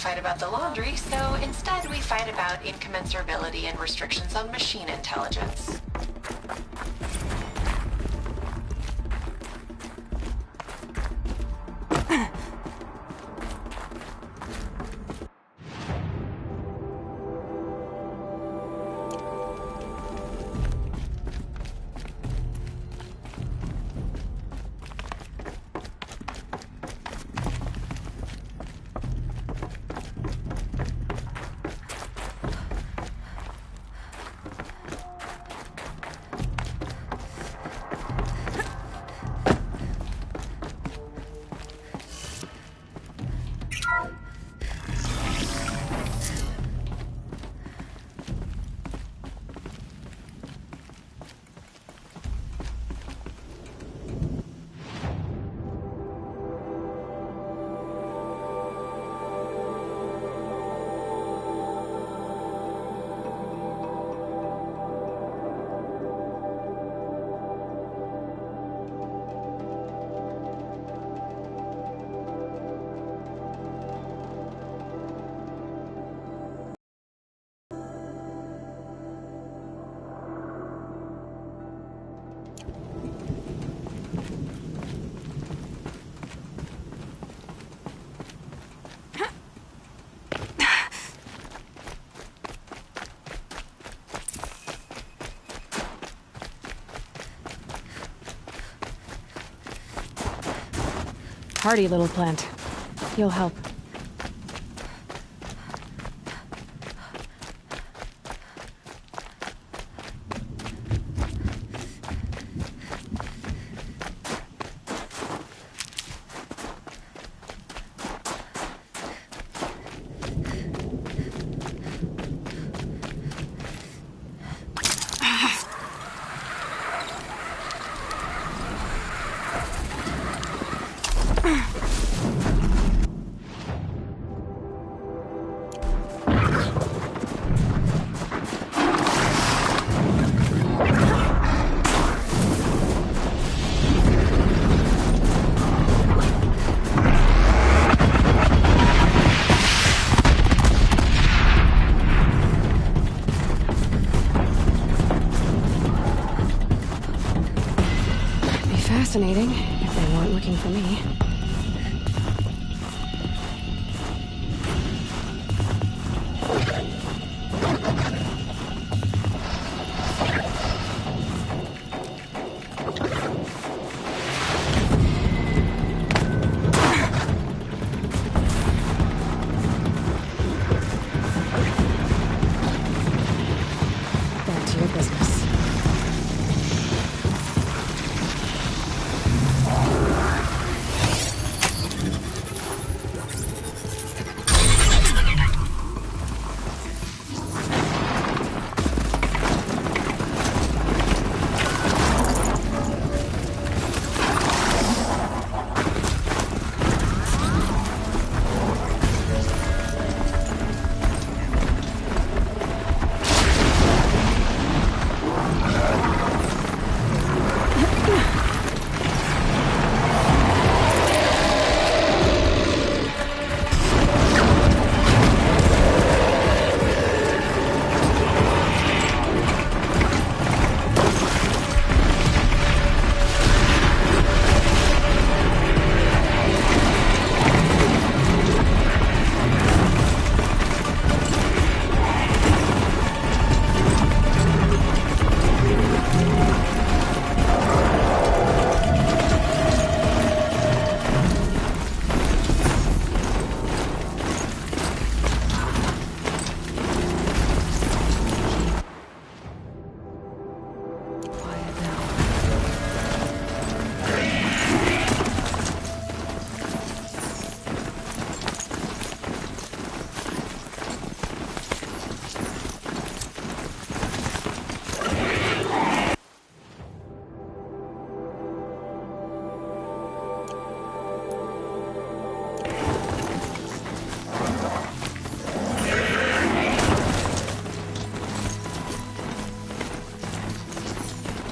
fight about the laundry, so instead we fight about incommensurability and restrictions on machine intelligence. Hardy little plant. You'll help. Fascinating, if they weren't looking for me. Back to your business.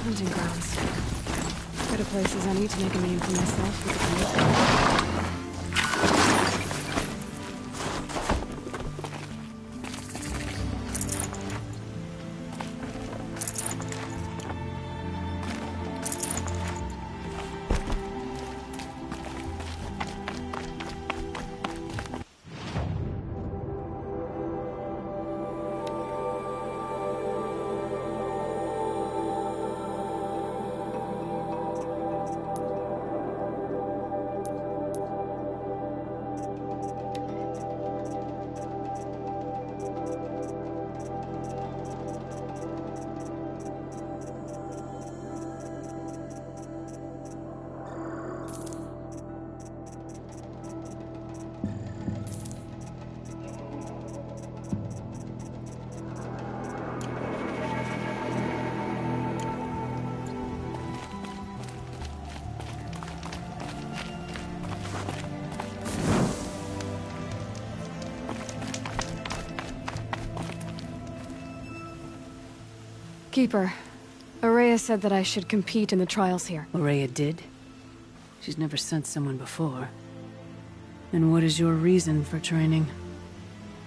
Hunting grounds. Better places I need to make a name for myself with the Keeper, Araya said that I should compete in the trials here. Araya did? She's never sent someone before. And what is your reason for training?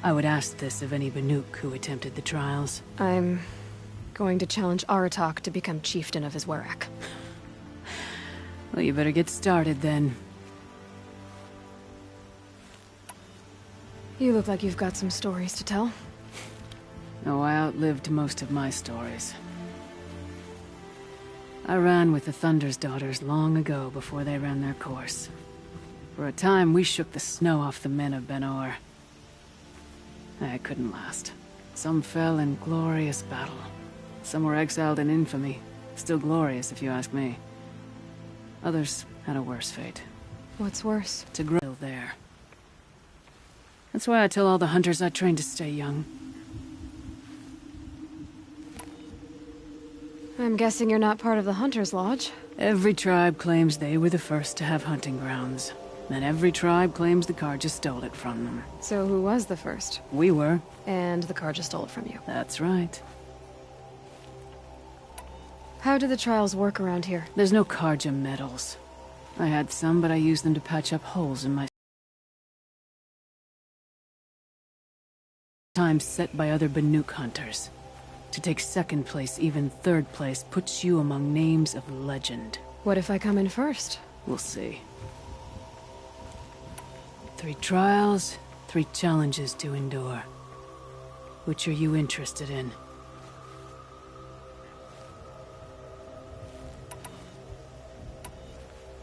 I would ask this of any Banuk who attempted the trials. I'm going to challenge Aratak to become chieftain of his Werak. Well, you better get started then. You look like you've got some stories to tell. Oh, I outlived most of my stories. I ran with the Thunder's daughters long ago before they ran their course. For a time, we shook the snow off the men of Ben-Or. I couldn't last. Some fell in glorious battle. Some were exiled in infamy. Still glorious, if you ask me. Others had a worse fate. What's worse? To grow there. That's why I tell all the hunters I train to stay young. I'm guessing you're not part of the Hunter's Lodge. Every tribe claims they were the first to have hunting grounds. And every tribe claims the Carja stole it from them. So who was the first? We were. And the Carja stole it from you. That's right. How do the trials work around here? There's no Carja medals. I had some, but I used them to patch up holes in my... Times set by other Banuk hunters. To take second place, even third place, puts you among names of legend. What if I come in first? We'll see. 3 trials, 3 challenges to endure. Which are you interested in?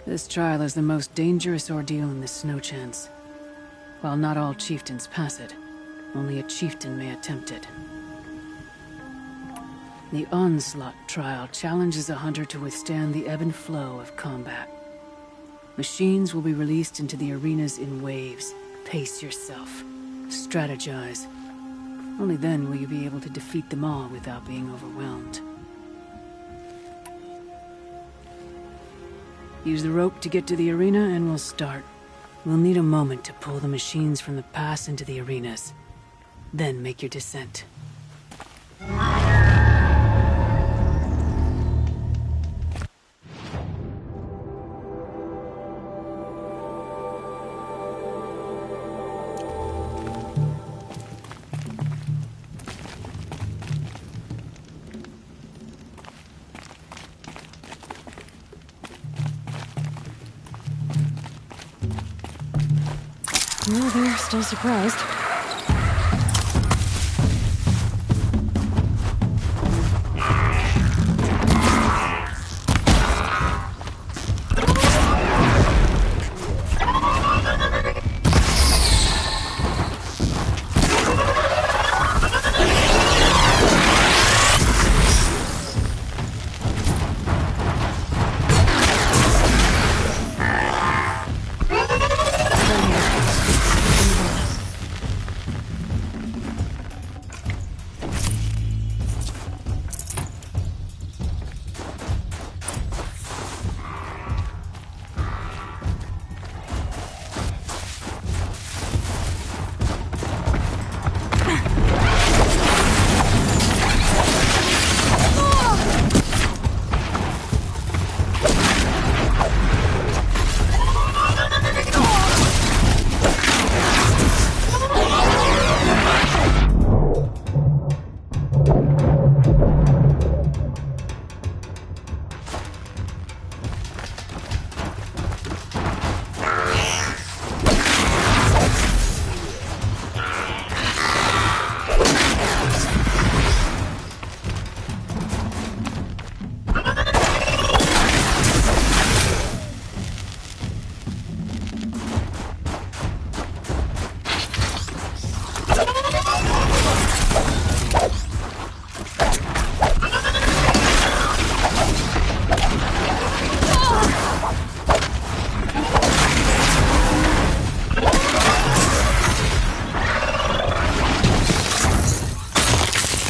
This trial is the most dangerous ordeal in the Snow Chance. While not all chieftains pass it, only a chieftain may attempt it. The Onslaught trial challenges a hunter to withstand the ebb and flow of combat. Machines will be released into the arenas in waves. Pace yourself. Strategize. Only then will you be able to defeat them all without being overwhelmed. Use the rope to get to the arena and we'll start. We'll need a moment to pull the machines from the pass into the arenas. Then make your descent. Well, they're still surprised.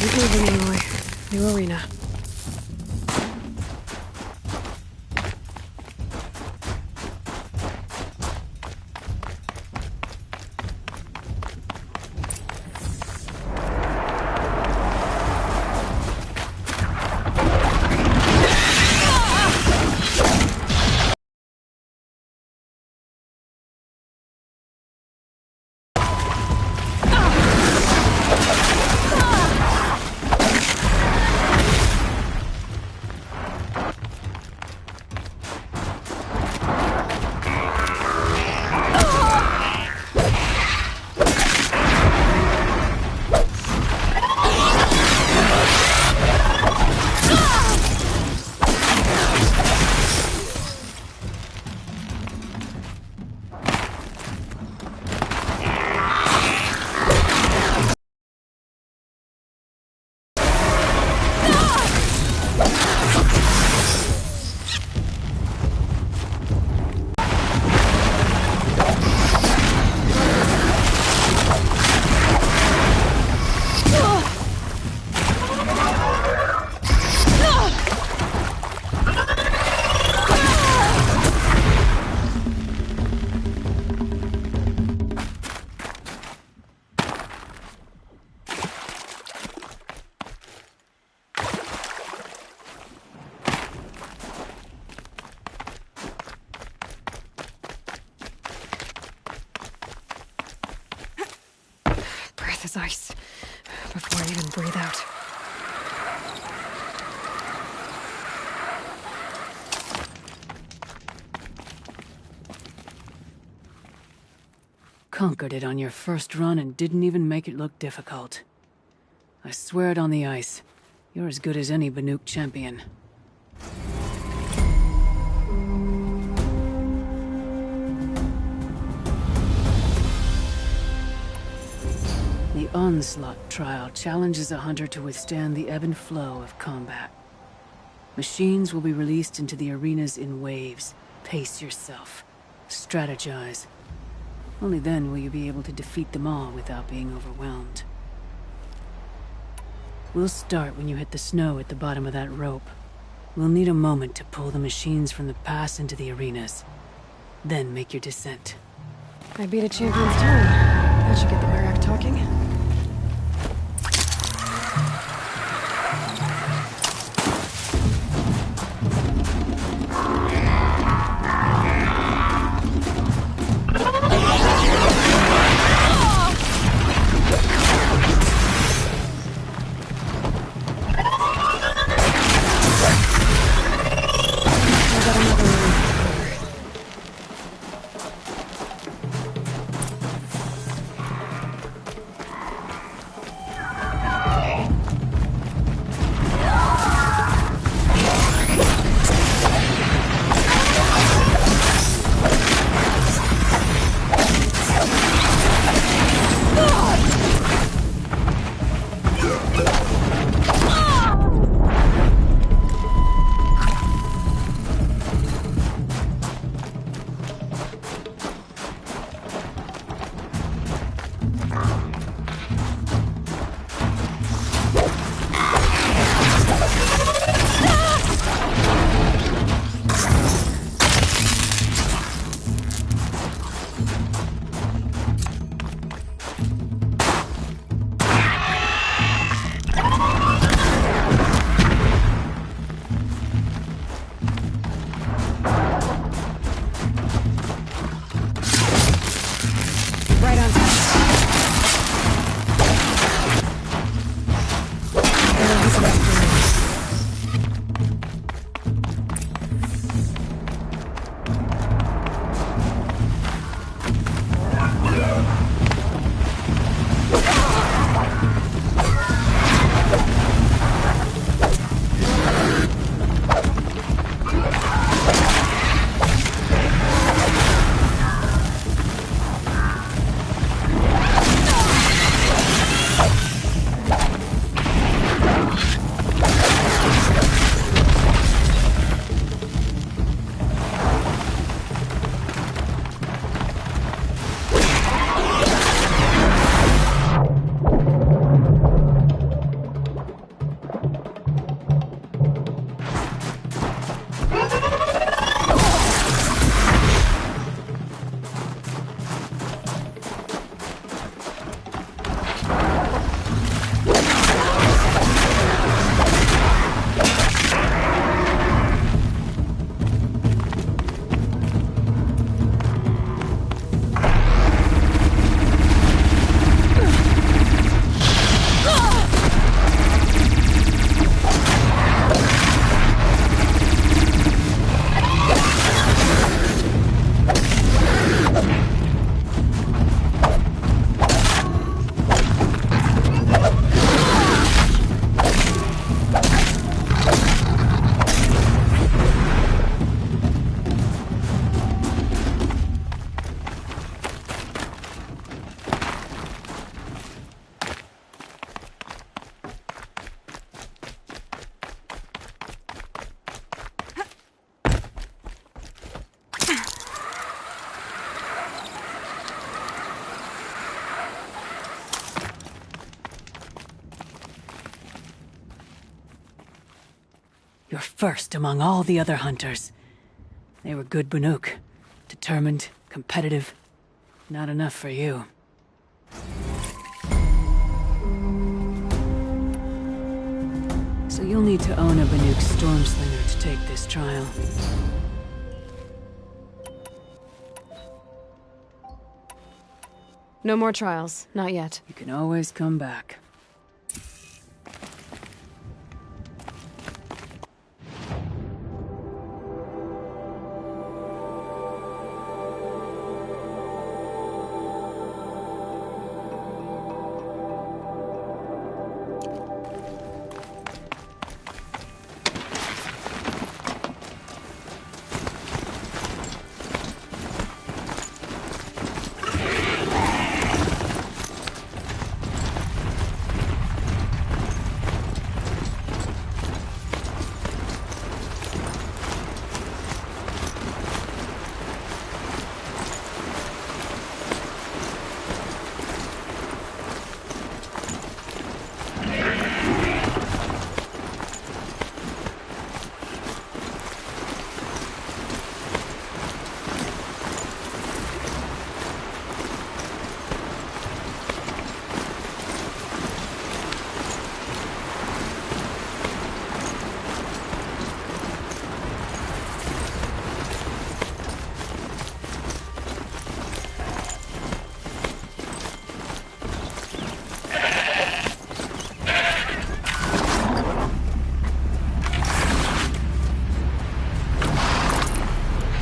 Keep moving, Aloy. New arena. ice before I even breathe out. Conquered it on your first run and didn't even make it look difficult. I swear it on the ice. You're as good as any Banuk champion. The Onslaught trial challenges a hunter to withstand the ebb and flow of combat. Machines will be released into the arenas in waves. Pace yourself. Strategize. Only then will you be able to defeat them all without being overwhelmed. We'll start when you hit the snow at the bottom of that rope. We'll need a moment to pull the machines from the pass into the arenas. Then make your descent. I beat a champion's time. That should get the Werak talking. You're first among all the other hunters. They were good Banuk. Determined, competitive. Not enough for you. So you'll need to own a Banuk Stormslinger to take this trial. No more trials. Not yet. You can always come back.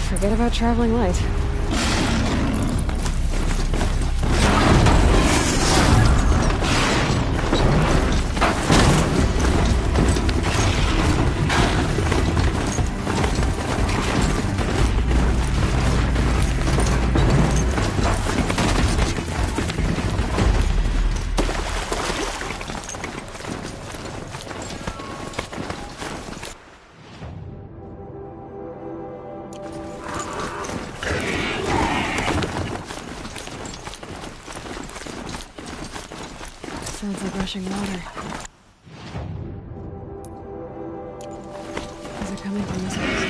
Forget about traveling light. Sounds like rushing water. Is it coming from this place?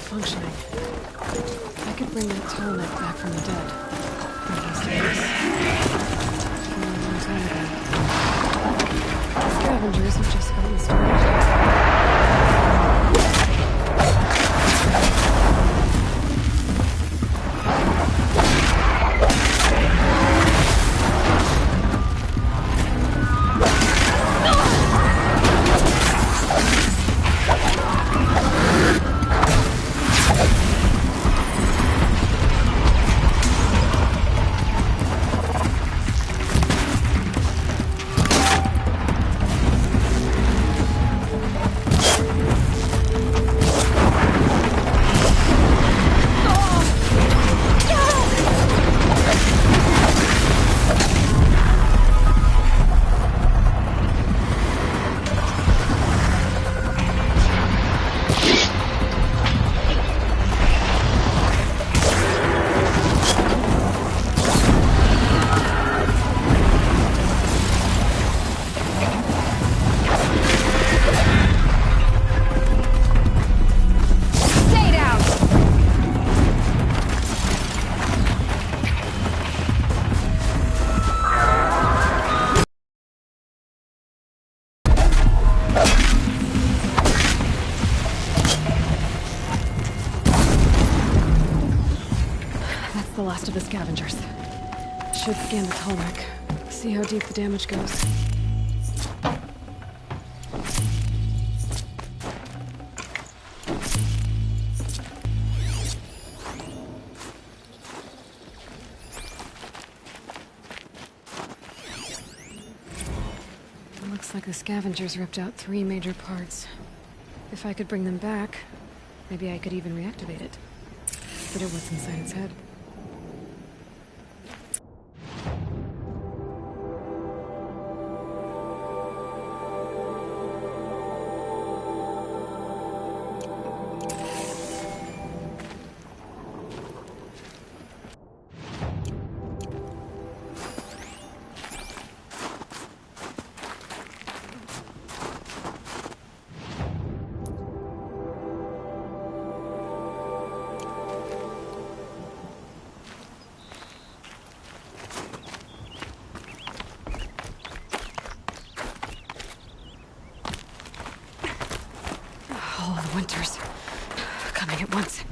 Functioning. I could bring that turtleneck back from the dead. But it has to be a long time ago. The scavengers have just gotten started. the last of the scavengers. Should scan the Tolmec. See how deep the damage goes. Looks like the scavengers ripped out 3 major parts. If I could bring them back, maybe I could even reactivate it. But it what's inside its head. All the winters coming at once.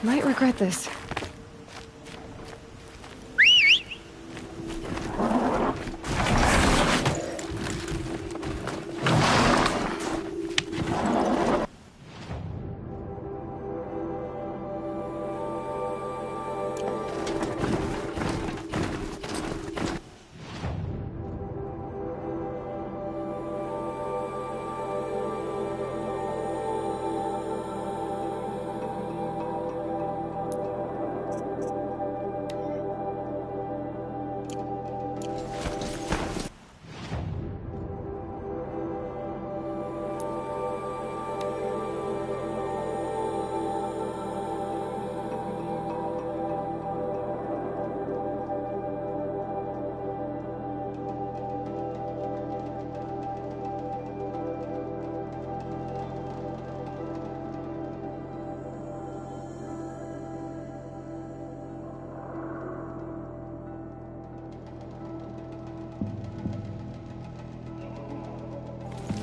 Might regret this.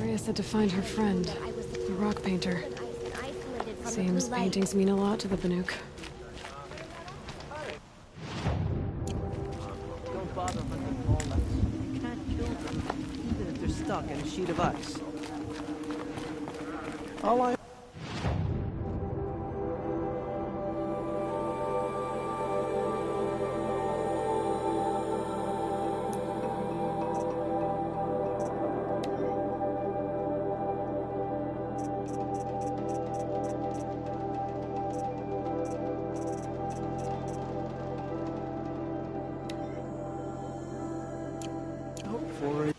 Maria said to find her friend, the rock painter. Seems paintings mean a lot to the Banuk. Don't bother hunting walnuts. You can't kill them, even if they're stuck in a sheet of ice. All I hope for it.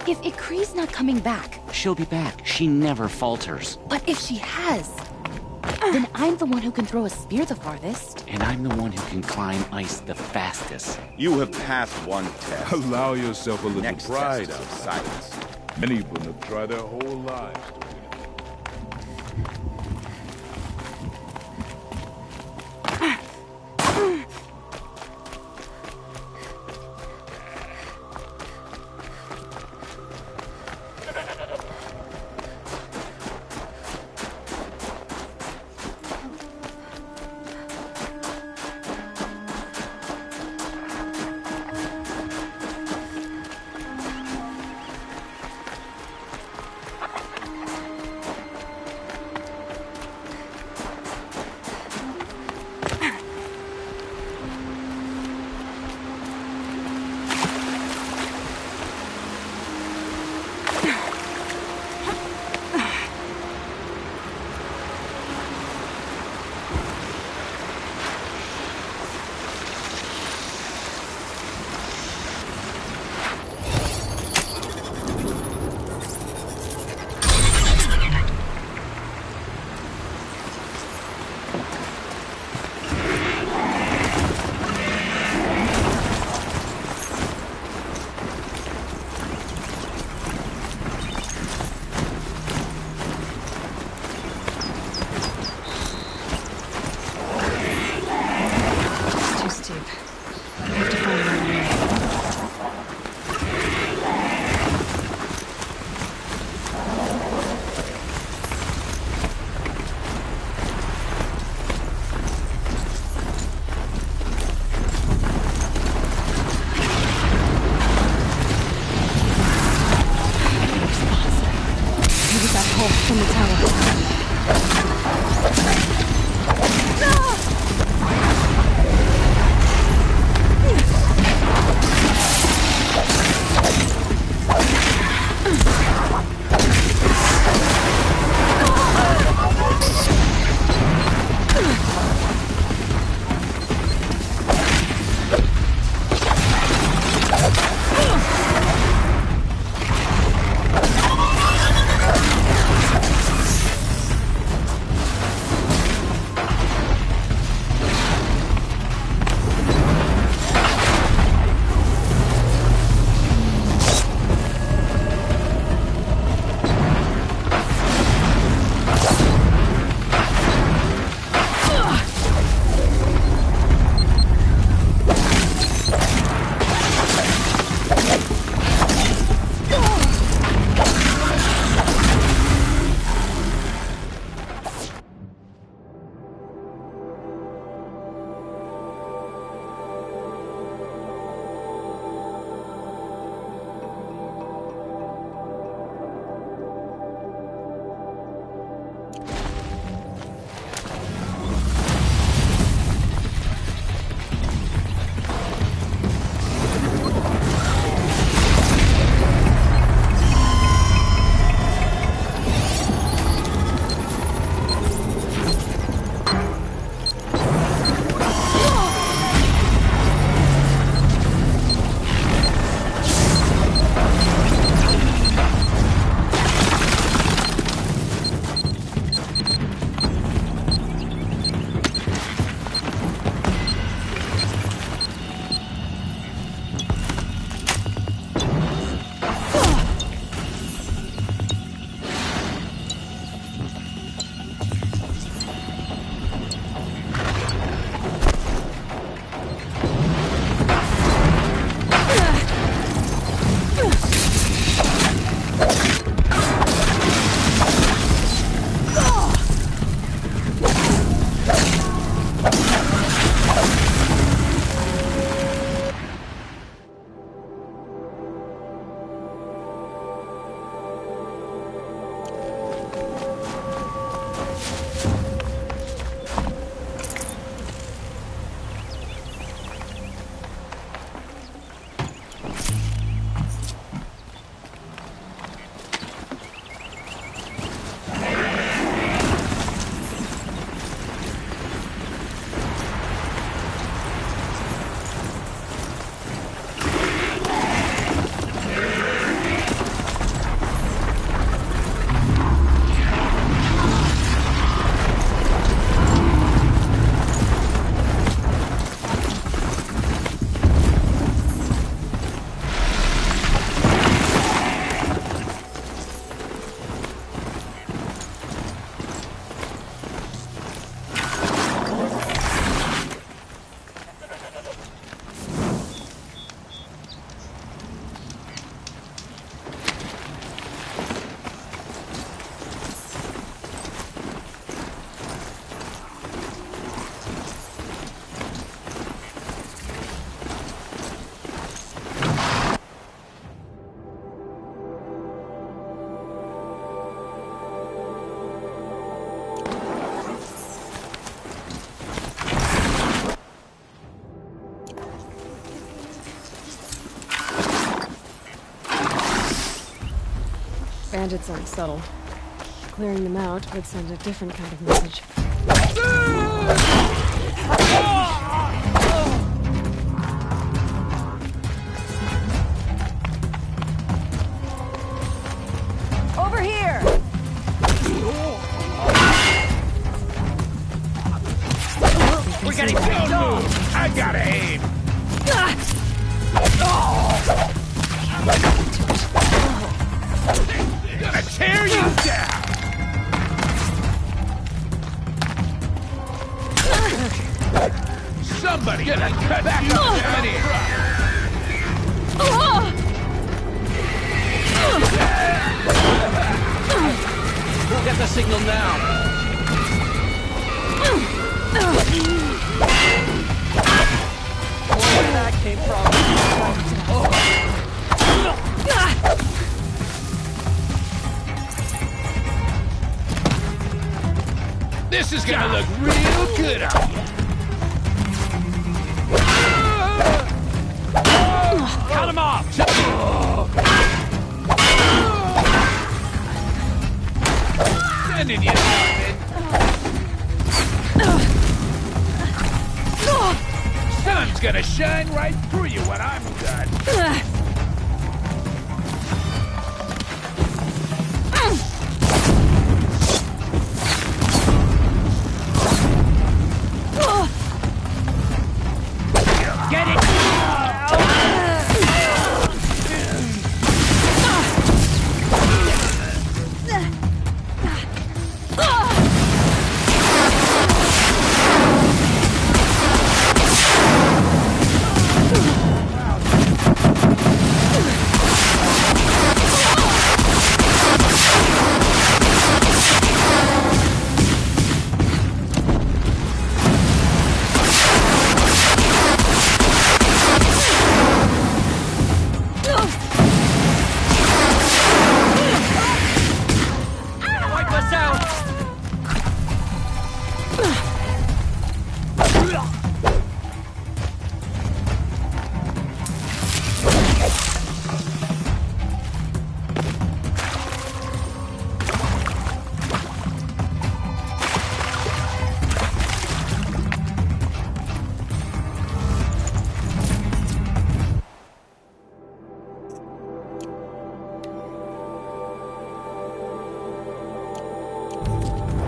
If Ikri's not coming back, She'll be back. She never falters. but if she has, then I'm the one who can throw a spear the farthest. And I'm the one who can climb ice the fastest. You have passed one test. Allow yourself a little Next pride test out. is silence. Many of them have tried their whole lives to win it. bandits aren't subtle. Clearing them out would send a different kind of message. Over here! We're getting picked off! I gotta aim! Gonna tear you down! Somebody gonna cut back up in We'll get the signal now. Where that came from. This is gonna look real good on you. Cut him off! Sending you something. Sun's gonna shine right through you when I'm done. Get it!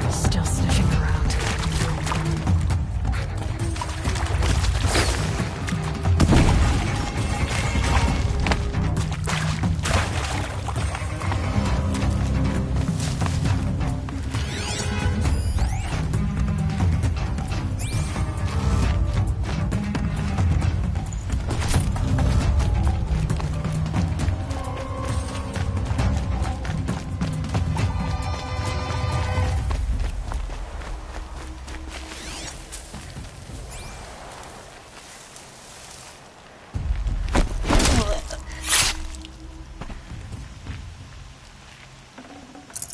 Still sniffing around.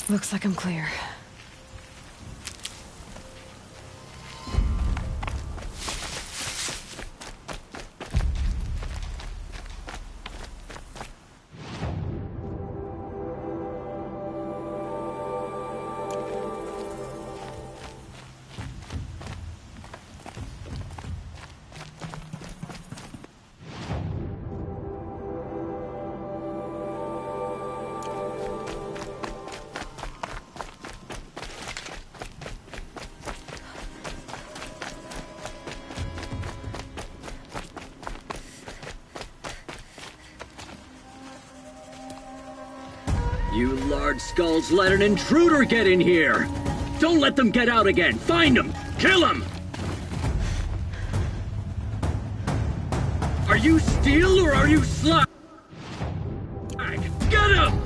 Looks like I'm clear. You large skulls let an intruder get in here! Don't let them get out again! Find them! Kill them! Are you steel or are you slag? Get him!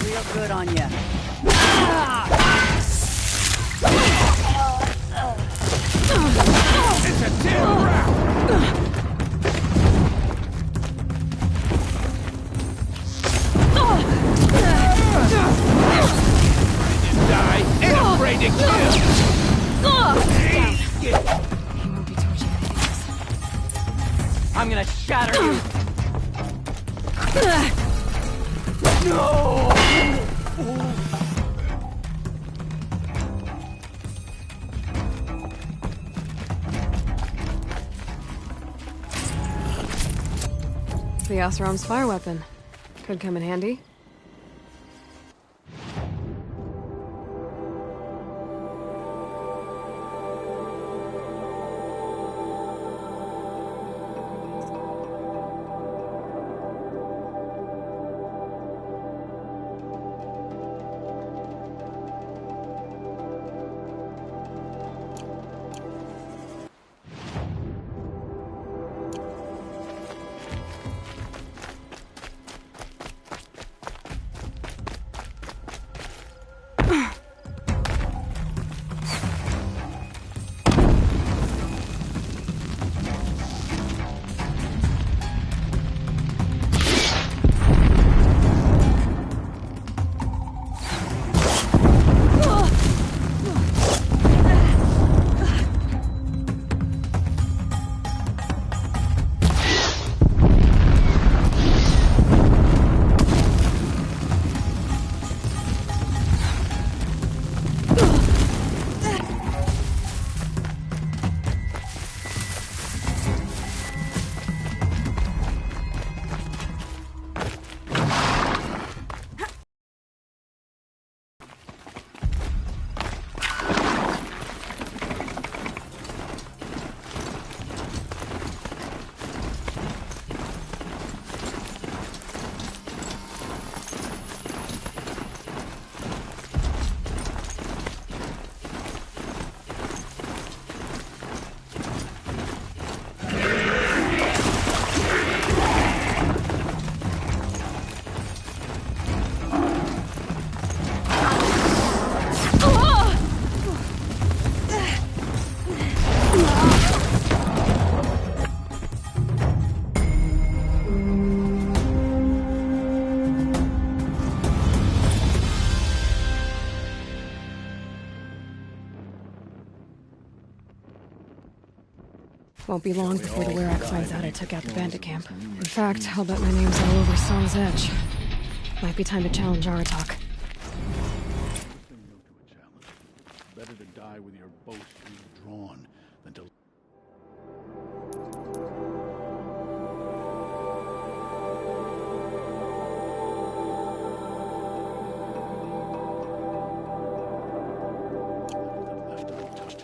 Real good on you. to kill. He won't be torching anything else. I'm gonna shatter you. The Oseram's fire weapon. Could come in handy. Won't be long before the Werak finds out I took out the bandit camp. In fact, I'll bet my name's all over Song's Edge. Might be time to challenge Aratak. Better to die with your bowstring drawn than to... left untouched.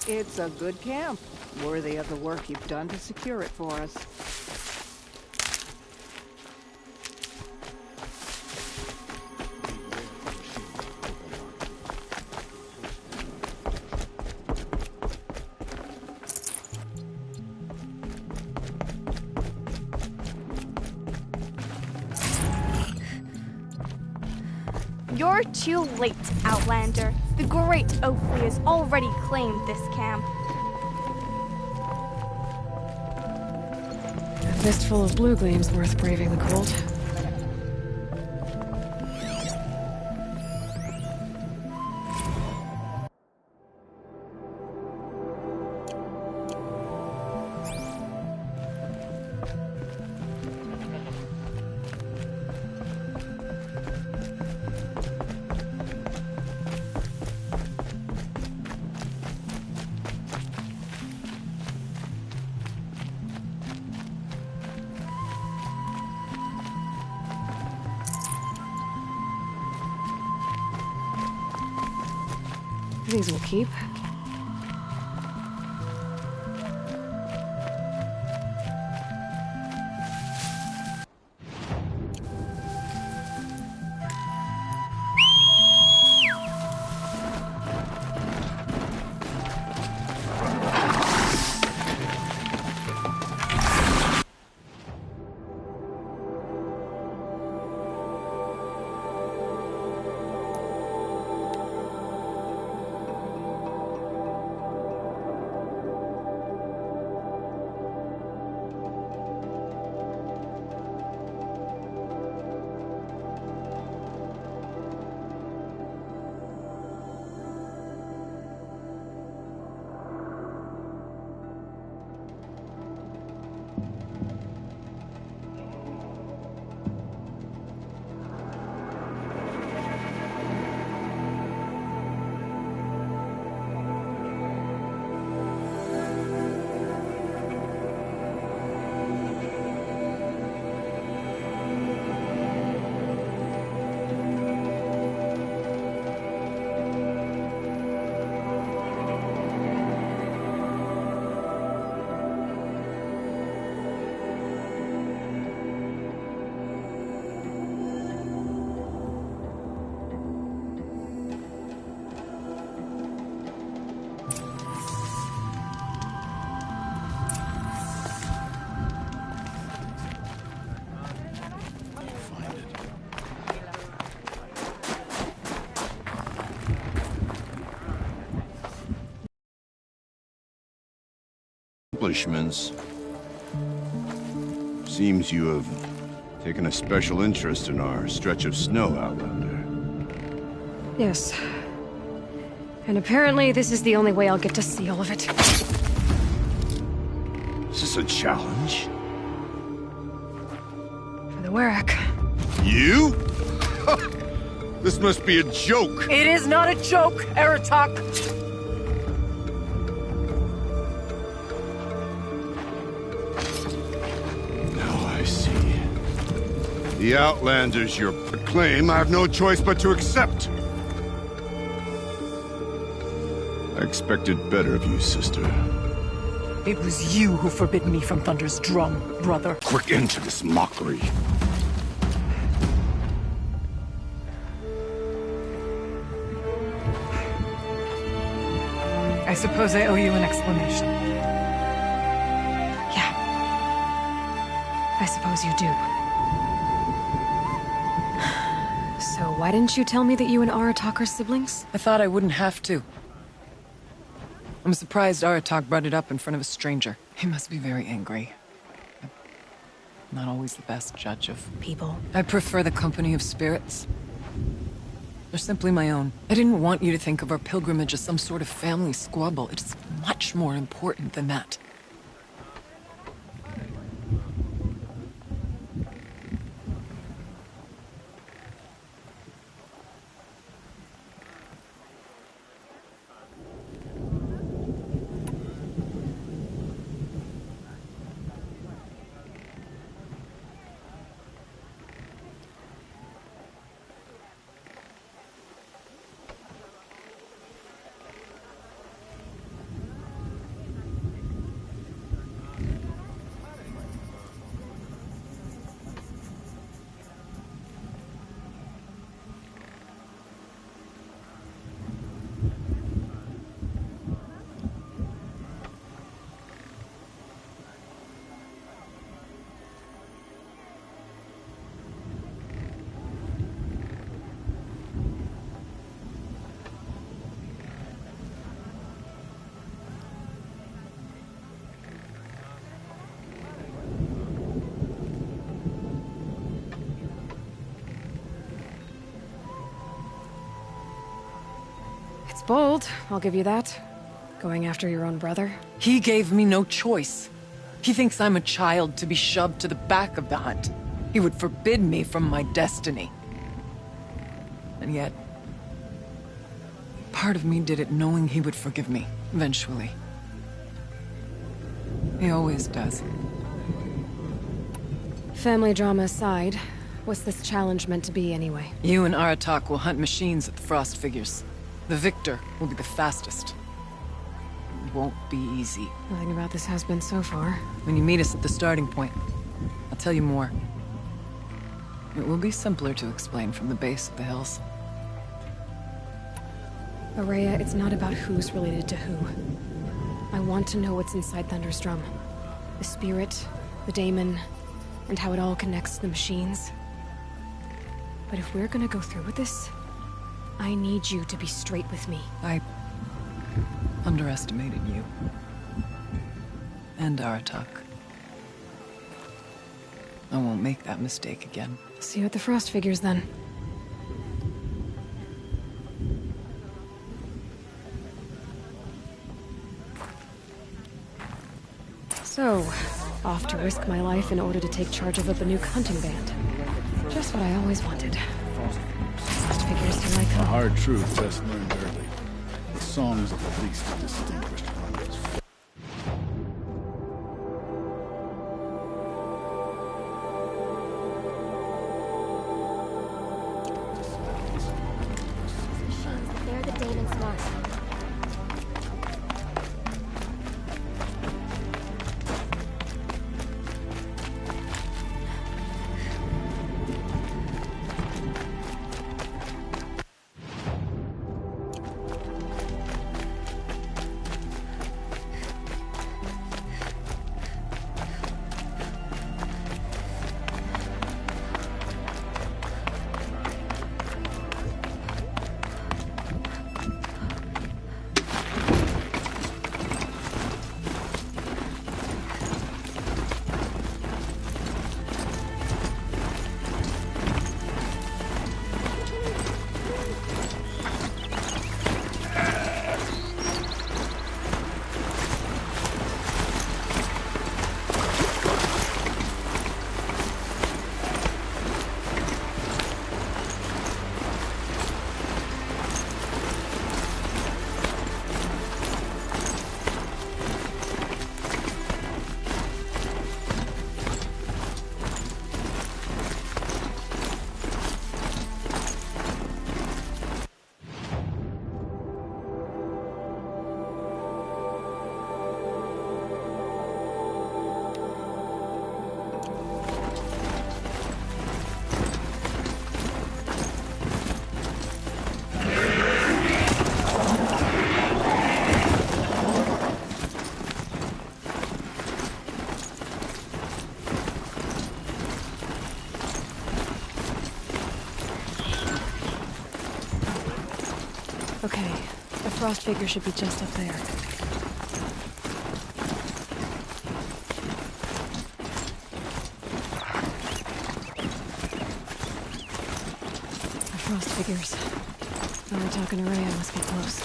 It's a good camp, worthy of the work you've done to secure it for us. You're too late, Outlander. The great Oakley has already claimed this camp. A fistful of blue gleam's worth braving the cold. These will keep. Accomplishments. Seems you have taken a special interest in our stretch of snow, Outlander. Yes. And apparently this is the only way I'll get to see all of it. Is this a challenge? For the Warwick. You? This must be a joke. It is not a joke, Aratak. The Outlander's your claim. I have no choice but to accept. I expected better of you, sister. It was you who forbid me from Thunder's drum, brother. Quick end to this mockery. I suppose I owe you an explanation. Yeah. I suppose you do. So why didn't you tell me that you and Aratak are siblings? I thought I wouldn't have to. I'm surprised Aratak brought it up in front of a stranger. He must be very angry. I'm not always the best judge of people. I prefer the company of spirits. They're simply my own. I didn't want you to think of our pilgrimage as some sort of family squabble. It's much more important than that. bold, I'll give you that. Going after your own brother. He gave me no choice. He thinks I'm a child to be shoved to the back of the hunt. He would forbid me from my destiny. And yet, part of me did it knowing he would forgive me, eventually. He always does. Family drama aside, what's this challenge meant to be anyway? You and Aratak will hunt machines at the Frost Figures. The victor will be the fastest. It won't be easy. Nothing about this has been so far. When you meet us at the starting point, I'll tell you more. It will be simpler to explain from the base of the hills. Ourea, it's not about who's related to who. I want to know what's inside Thunderstrom. The spirit, the daemon, and how it all connects to the machines. But if we're gonna go through with this, I need you to be straight with me. I underestimated you. And Aratak. I won't make that mistake again. See you at the Frost Figures, then. So, off to risk my life in order to take charge of a Banuk hunting band. Just what I always wanted. Frost Figures, here I come. A hard truth best learned early. The songs of the least distinguished ones. They're the daemon's mark. Okay, the Frost Figure should be just up there. The Frost Figures. Aratak and Ourea must be close.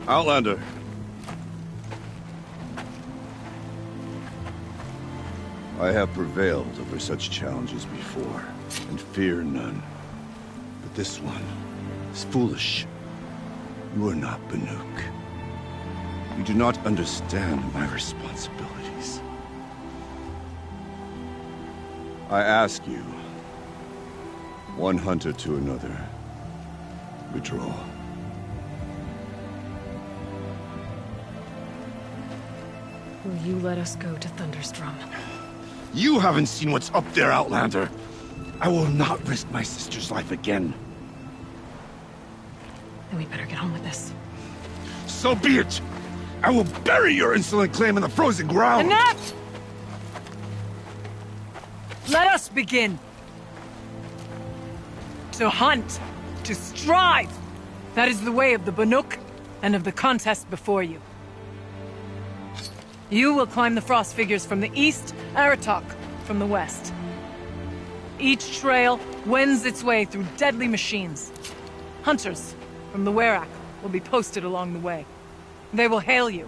Outlander. I have prevailed over such challenges before, and fear none. But this one is foolish. You are not Banuk. You do not understand my responsibilities. I ask you, one hunter to another, withdraw. Will you let us go to Thunderstrom? You haven't seen what's up there, Outlander. I will not risk my sister's life again. Then we better get on with this. So be it! I will bury your insolent claim in the frozen ground! Enough! Let us begin. To hunt. To strive. That is the way of the Banuk and of the contest before you. You will climb the frost figures from the east, Aratok from the west. Each trail wends its way through deadly machines. Hunters from the Werak will be posted along the way. They will hail you,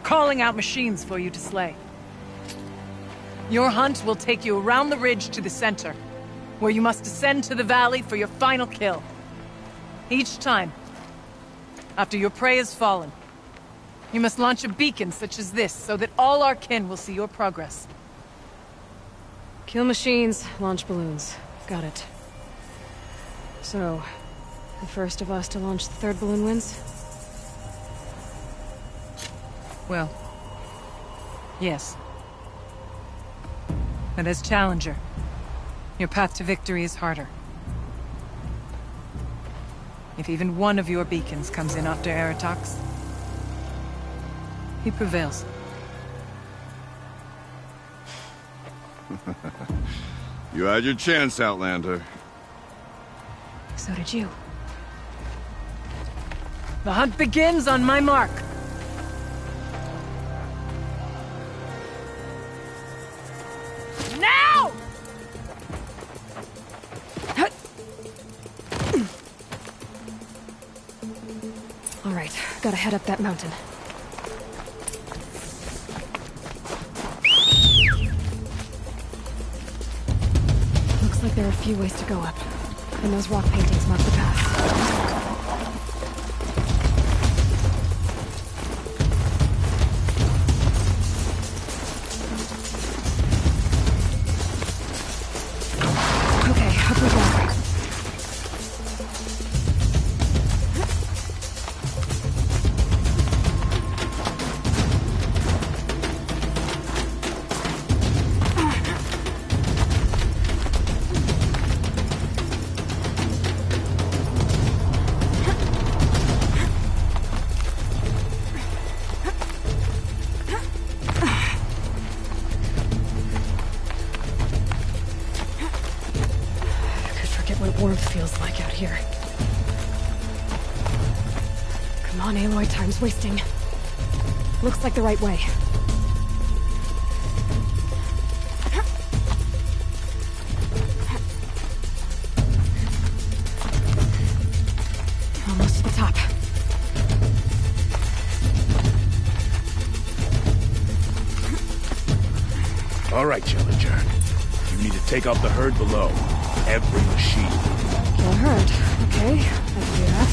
calling out machines for you to slay. Your hunt will take you around the ridge to the center, where you must descend to the valley for your final kill. Each time, after your prey has fallen, you must launch a beacon such as this so that all our kin will see your progress. Kill machines, launch balloons. Got it. So, the first of us to launch the third balloon wins? Well, yes. But as Challenger, your path to victory is harder. If even one of your beacons comes in after Aratox, he prevails. You had your chance, Outlander. So did you. The hunt begins on my mark. Now! All right, gotta head up that mountain. Looks like there are a few ways to go up, and those rock paintings mark the path. Warmth feels like out here. Come on, Aloy, time's wasting. Looks like the right way. Almost to the top. All right, Challenger. You need to take out the herd below. Every machine. Kill a herd. Okay, I can do that.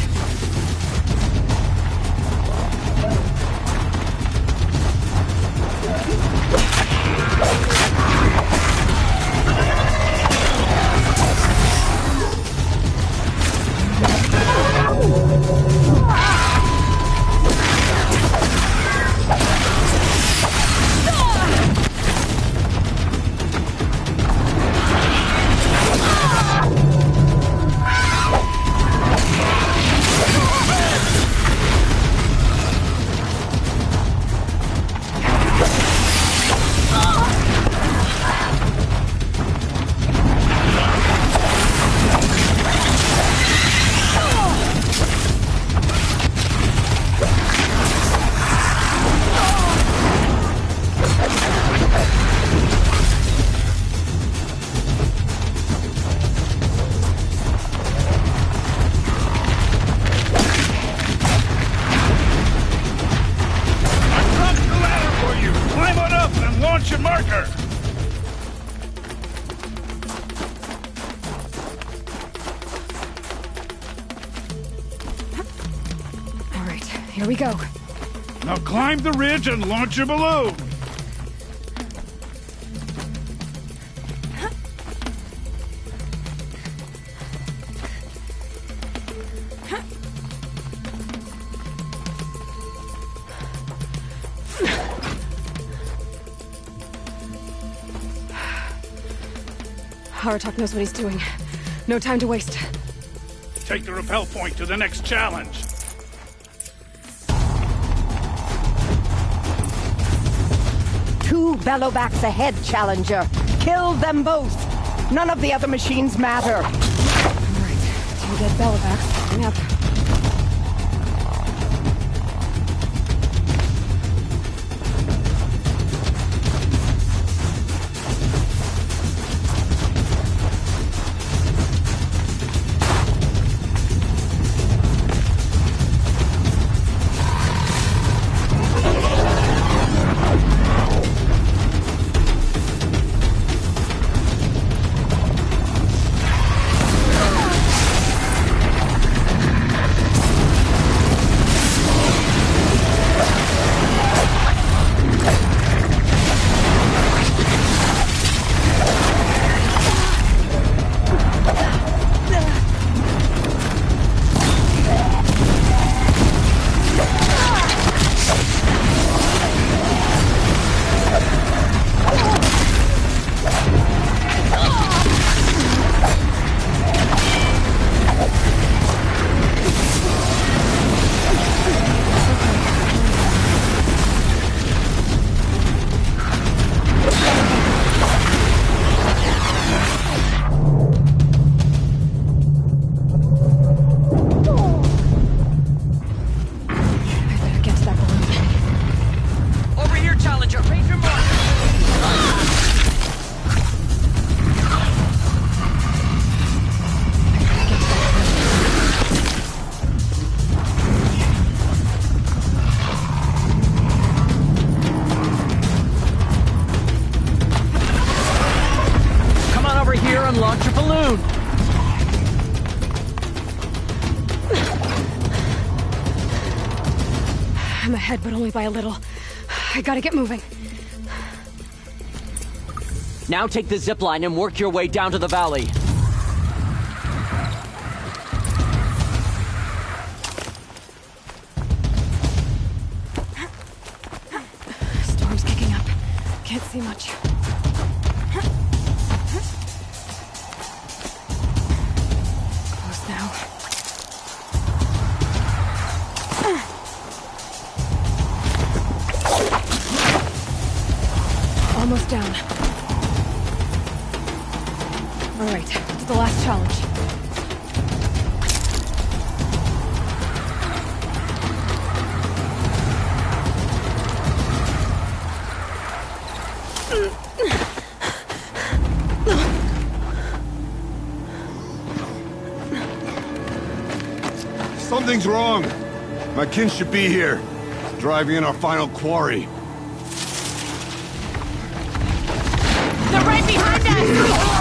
Here we go. Now climb the ridge and launch your balloon! Aratok knows what he's doing. No time to waste. Take the rappel point to the next challenge. 2 Bellowbacks ahead, Challenger. Kill them both. None of the other machines matter. Alright, 2 dead Bellowbacks coming up. I'm ahead, but only by a little. I gotta get moving. Now take the zipline and work your way down to the valley. Storm's kicking up. Can't see much. Close now. Almost down. All right, to the last challenge. Something's wrong. My kin should be here, driving in our final quarry. They're right behind us!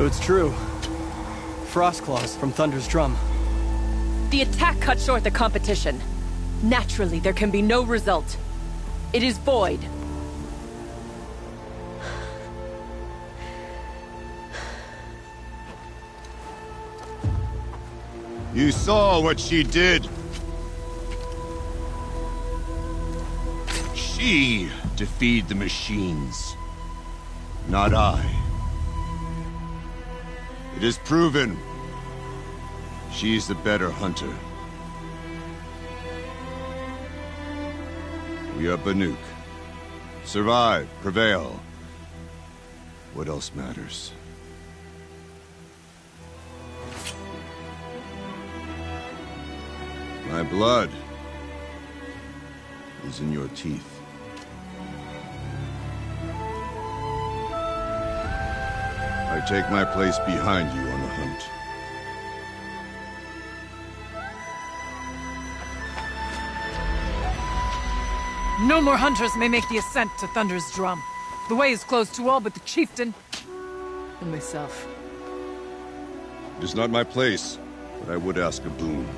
So it's true. Frostclaws from Thunder's drum. The attack cut short the competition. Naturally, there can be no result. It is void. You saw what she did. She defeated the machines, not I. It is proven. She's the better hunter. We are Banuk. Survive, prevail. What else matters? My blood is in your teeth. I take my place behind you on the hunt. No more hunters may make the ascent to Thunder's drum. The way is closed to all but the chieftain and myself. It is not my place, but I would ask a boon.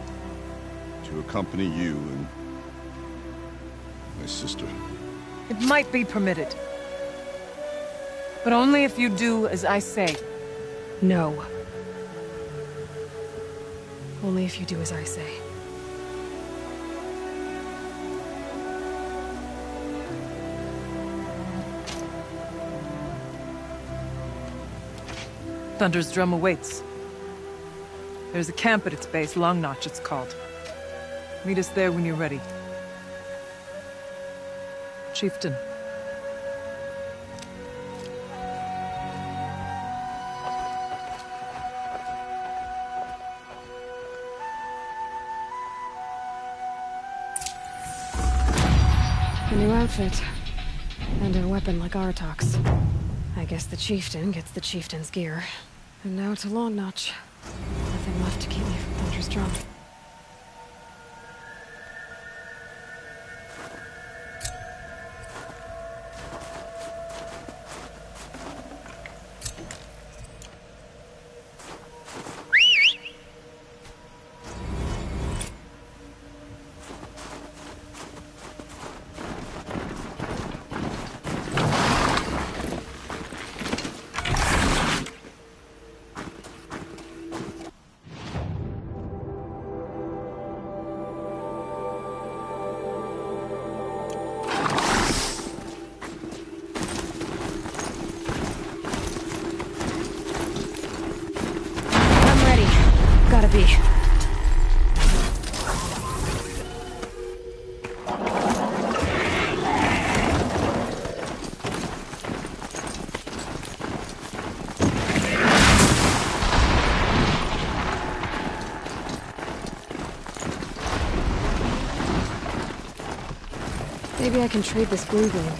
To accompany you and my sister. It might be permitted. But only if you do as I say. No. Only if you do as I say. Thunder's drum awaits. There's a camp at its base, Long Notch it's called. Meet us there when you're ready. Chieftain. A new outfit. And a weapon like Artok's. I guess the chieftain gets the chieftain's gear. And now to Long Notch. Nothing left to keep me from Thunder's drum. Gotta be. Maybe I can trade this blue gleam.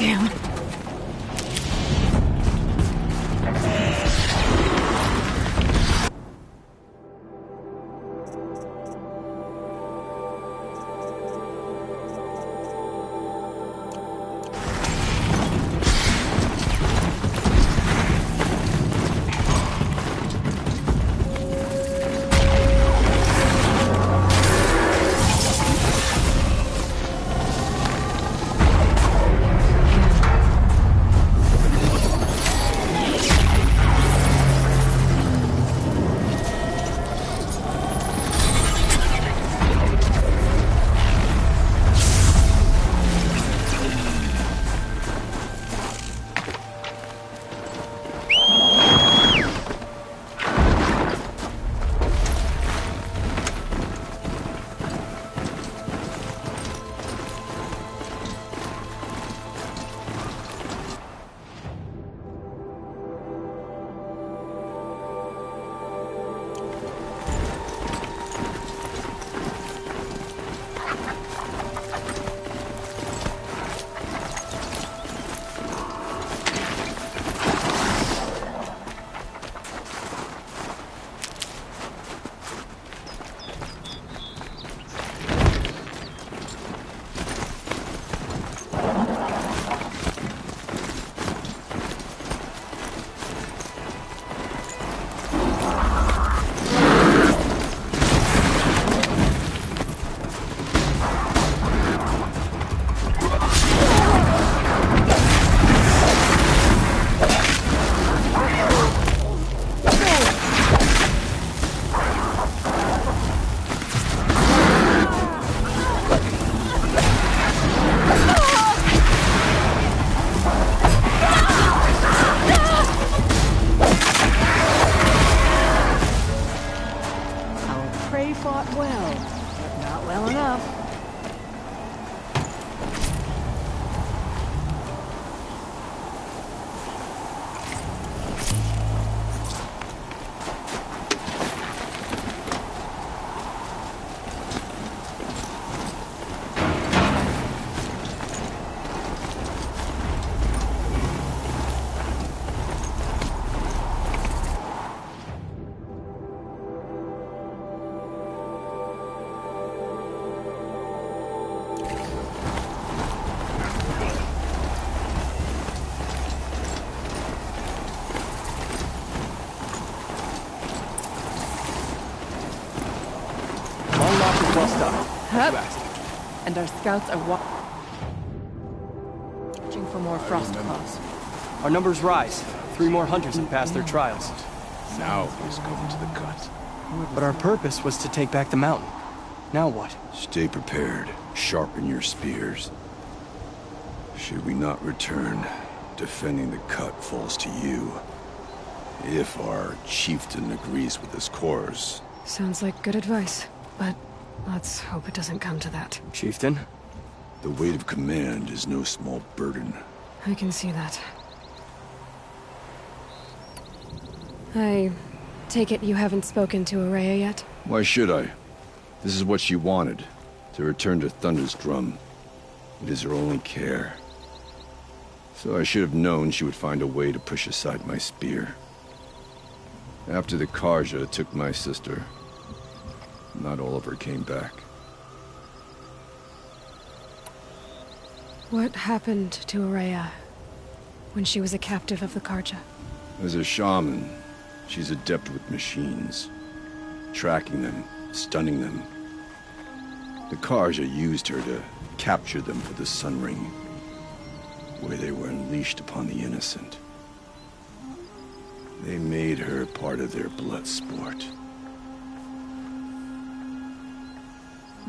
Damn. And our scouts are watching for more frost claws. Our numbers rise. 3 more hunters have passed their trials. Now he's coming to the cut. But our purpose was to take back the mountain. Now what? Stay prepared. Sharpen your spears. Should we not return, defending the cut falls to you. If our chieftain agrees with this course. Sounds like good advice, but let's hope it doesn't come to that. Chieftain? The weight of command is no small burden. I can see that. I take it you haven't spoken to Ourea yet? Why should I? This is what she wanted, to return to Thunder's Drum. It is her only care. So I should have known she would find a way to push aside my spear. After the Carja took my sister, not all of her came back. What happened to Ourea when she was a captive of the Carja? As a shaman, she's adept with machines. Tracking them, stunning them. The Carja used her to capture them for the Sun Ring, where they were unleashed upon the innocent. They made her part of their blood sport.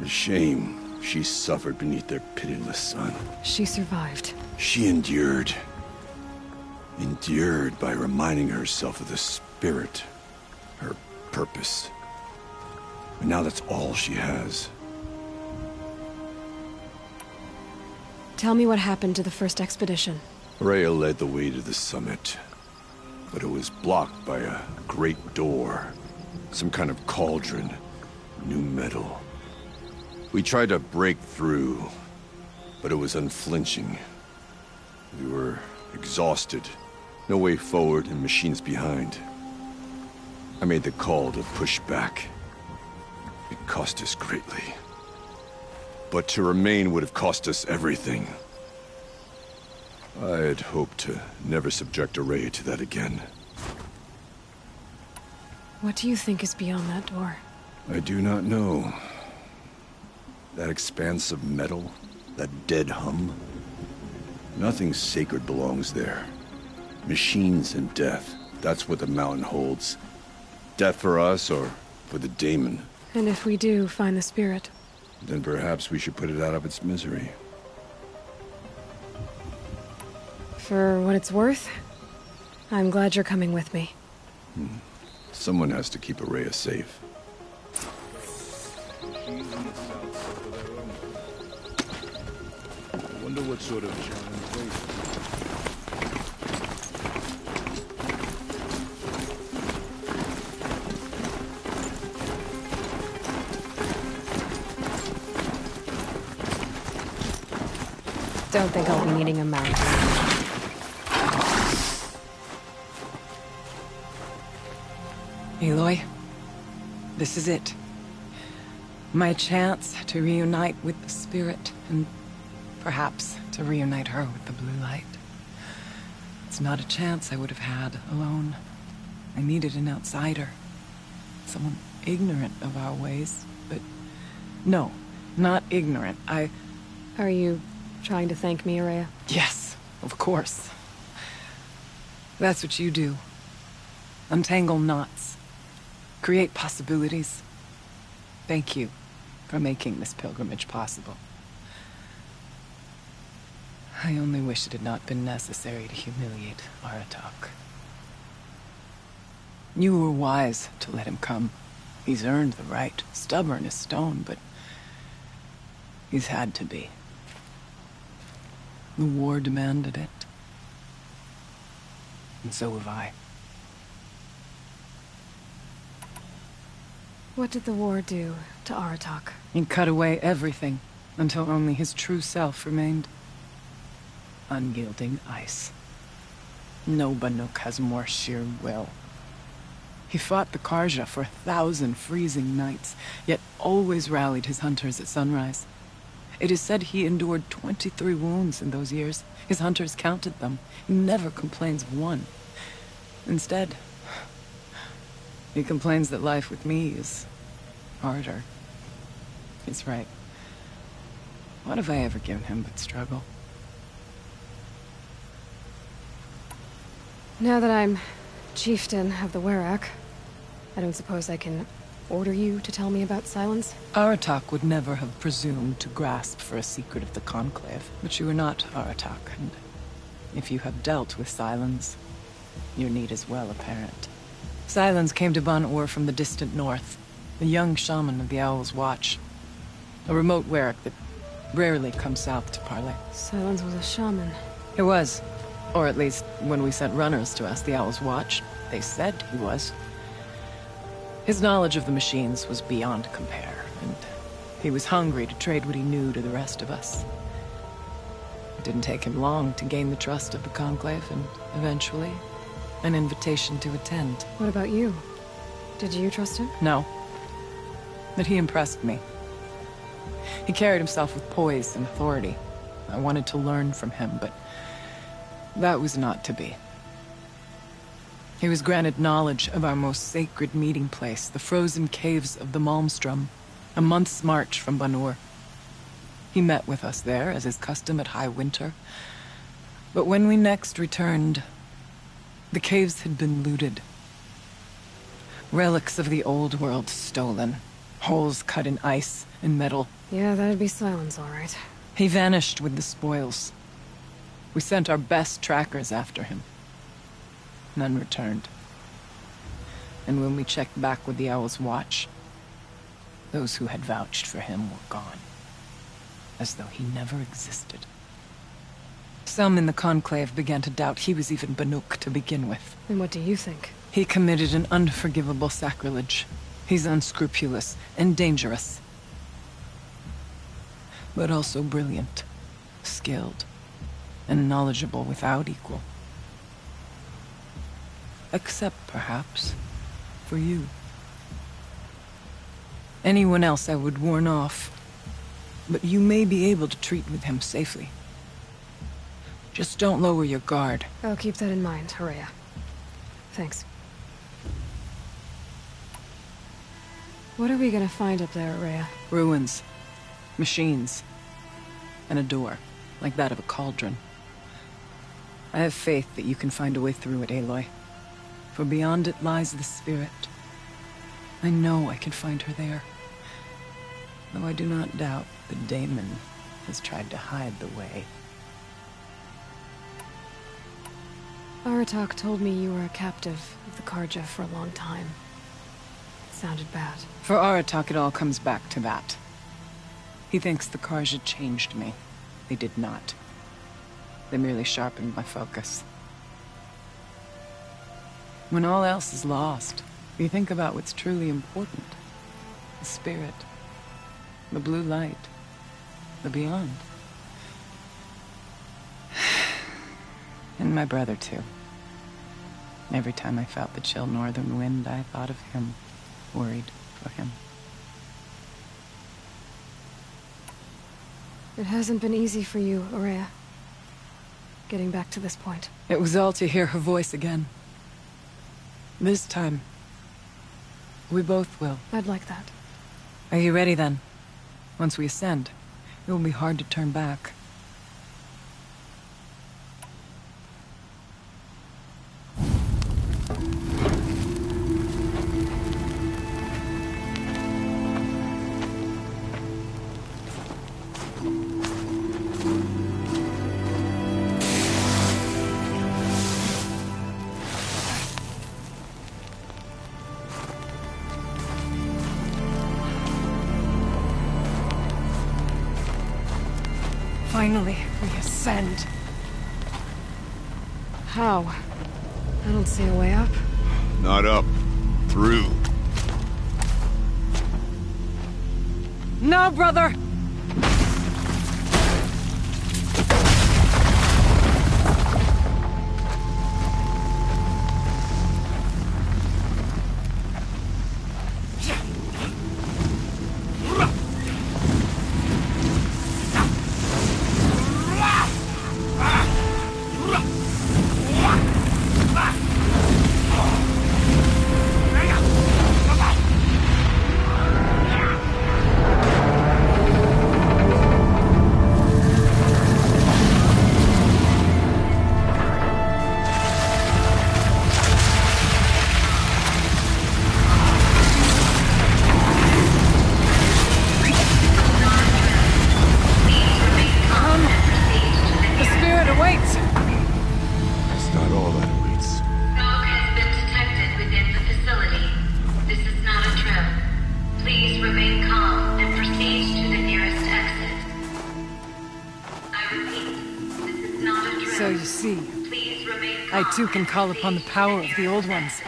The shame she suffered beneath their pitiless sun. She survived. She endured. Endured by reminding herself of the spirit, her purpose. And now that's all she has. Tell me what happened to the first expedition. Ourea led the way to the summit, but it was blocked by a great door. Some kind of cauldron, new metal. We tried to break through, but it was unflinching. We were exhausted. No way forward and machines behind. I made the call to push back. It cost us greatly. But to remain would have cost us everything. I had hoped to never subject Ourea to that again. What do you think is beyond that door? I do not know. That expanse of metal, that dead hum. Nothing sacred belongs there. Machines and death, that's what the mountain holds. Death for us or for the daemon. And if we do find the spirit? Then perhaps we should put it out of its misery. For what it's worth, I'm glad you're coming with me. Someone has to keep Ourea safe. I wonder what sort of challenge waits. Don't think I'll be needing a mount. Aloy, this is it. My chance to reunite with the spirit, and perhaps to reunite her with the blue light. It's not a chance I would have had alone. I needed an outsider. Someone ignorant of our ways, but no, not ignorant. Are you trying to thank me, Ourea? Yes, of course. That's what you do. Untangle knots. Create possibilities. Thank you for making this pilgrimage possible. I only wish it had not been necessary to humiliate Aratak. You were wise to let him come. He's earned the right, stubborn as stone, but he's had to be. The war demanded it. And so have I. What did the war do to Aratak? He cut away everything, until only his true self remained. Unyielding ice. No Banuk has more sheer will. He fought the Karja for 1,000 freezing nights, yet always rallied his hunters at sunrise. It is said he endured 23 wounds in those years. His hunters counted them. He never complains of one. Instead, he complains that life with me is harder. He's right. What have I ever given him but struggle? Now that I'm chieftain of the Werak, I don't suppose I can order you to tell me about Silence? Aratak would never have presumed to grasp for a secret of the Conclave, but you are not Aratak, and if you have dealt with Silence, your need is well apparent. Silence came to Ban-Ur from the distant north, a young shaman of the Owl's Watch, a remote Werak that rarely comes south to parley. Silence was a shaman. He was. Or at least, when we sent runners to ask the Owl's Watch, they said he was. His knowledge of the machines was beyond compare, and he was hungry to trade what he knew to the rest of us. It didn't take him long to gain the trust of the Conclave, and eventually, an invitation to attend. What about you? Did you trust him? No. But he impressed me. He carried himself with poise and authority. I wanted to learn from him, but that was not to be. He was granted knowledge of our most sacred meeting place, the frozen caves of the Malmstrom, a month's march from Ban-Ur. He met with us there, as is custom at high winter. But when we next returned, the caves had been looted. Relics of the old world stolen. Holes cut in ice and metal. Yeah, that'd be Silence, all right. He vanished with the spoils. We sent our best trackers after him. None returned. And when we checked back with the Owl's Watch, those who had vouched for him were gone. As though he never existed. Some in the Conclave began to doubt he was even Banuk to begin with. And what do you think? He committed an unforgivable sacrilege. He's unscrupulous and dangerous. But also brilliant, skilled, and knowledgeable without equal. Except, perhaps, for you. Anyone else I would warn off, but you may be able to treat with him safely. Just don't lower your guard. I'll keep that in mind, Horea. Thanks. What are we gonna find up there, Horea? Ruins, machines, and a door, like that of a cauldron. I have faith that you can find a way through it, Aloy. For beyond it lies the spirit. I know I can find her there. Though I do not doubt that Daemon has tried to hide the way. Aratak told me you were a captive of the Karja for a long time. It sounded bad. For Aratak, it all comes back to that. He thinks the Karja changed me. They did not. They merely sharpened my focus. When all else is lost, you think about what's truly important. The spirit. The blue light. The beyond. And my brother, too. Every time I felt the chill northern wind, I thought of him. Worried for him. It hasn't been easy for you, Horea. Getting back to this point. It was all to hear her voice again. This time, we both will. I'd like that. Are you ready then? Once we ascend, it will be hard to turn back. Finally, we ascend. How? I don't see a way up. Not up. Through. No, brother! So you see, I too can call upon the power of the Old Ones.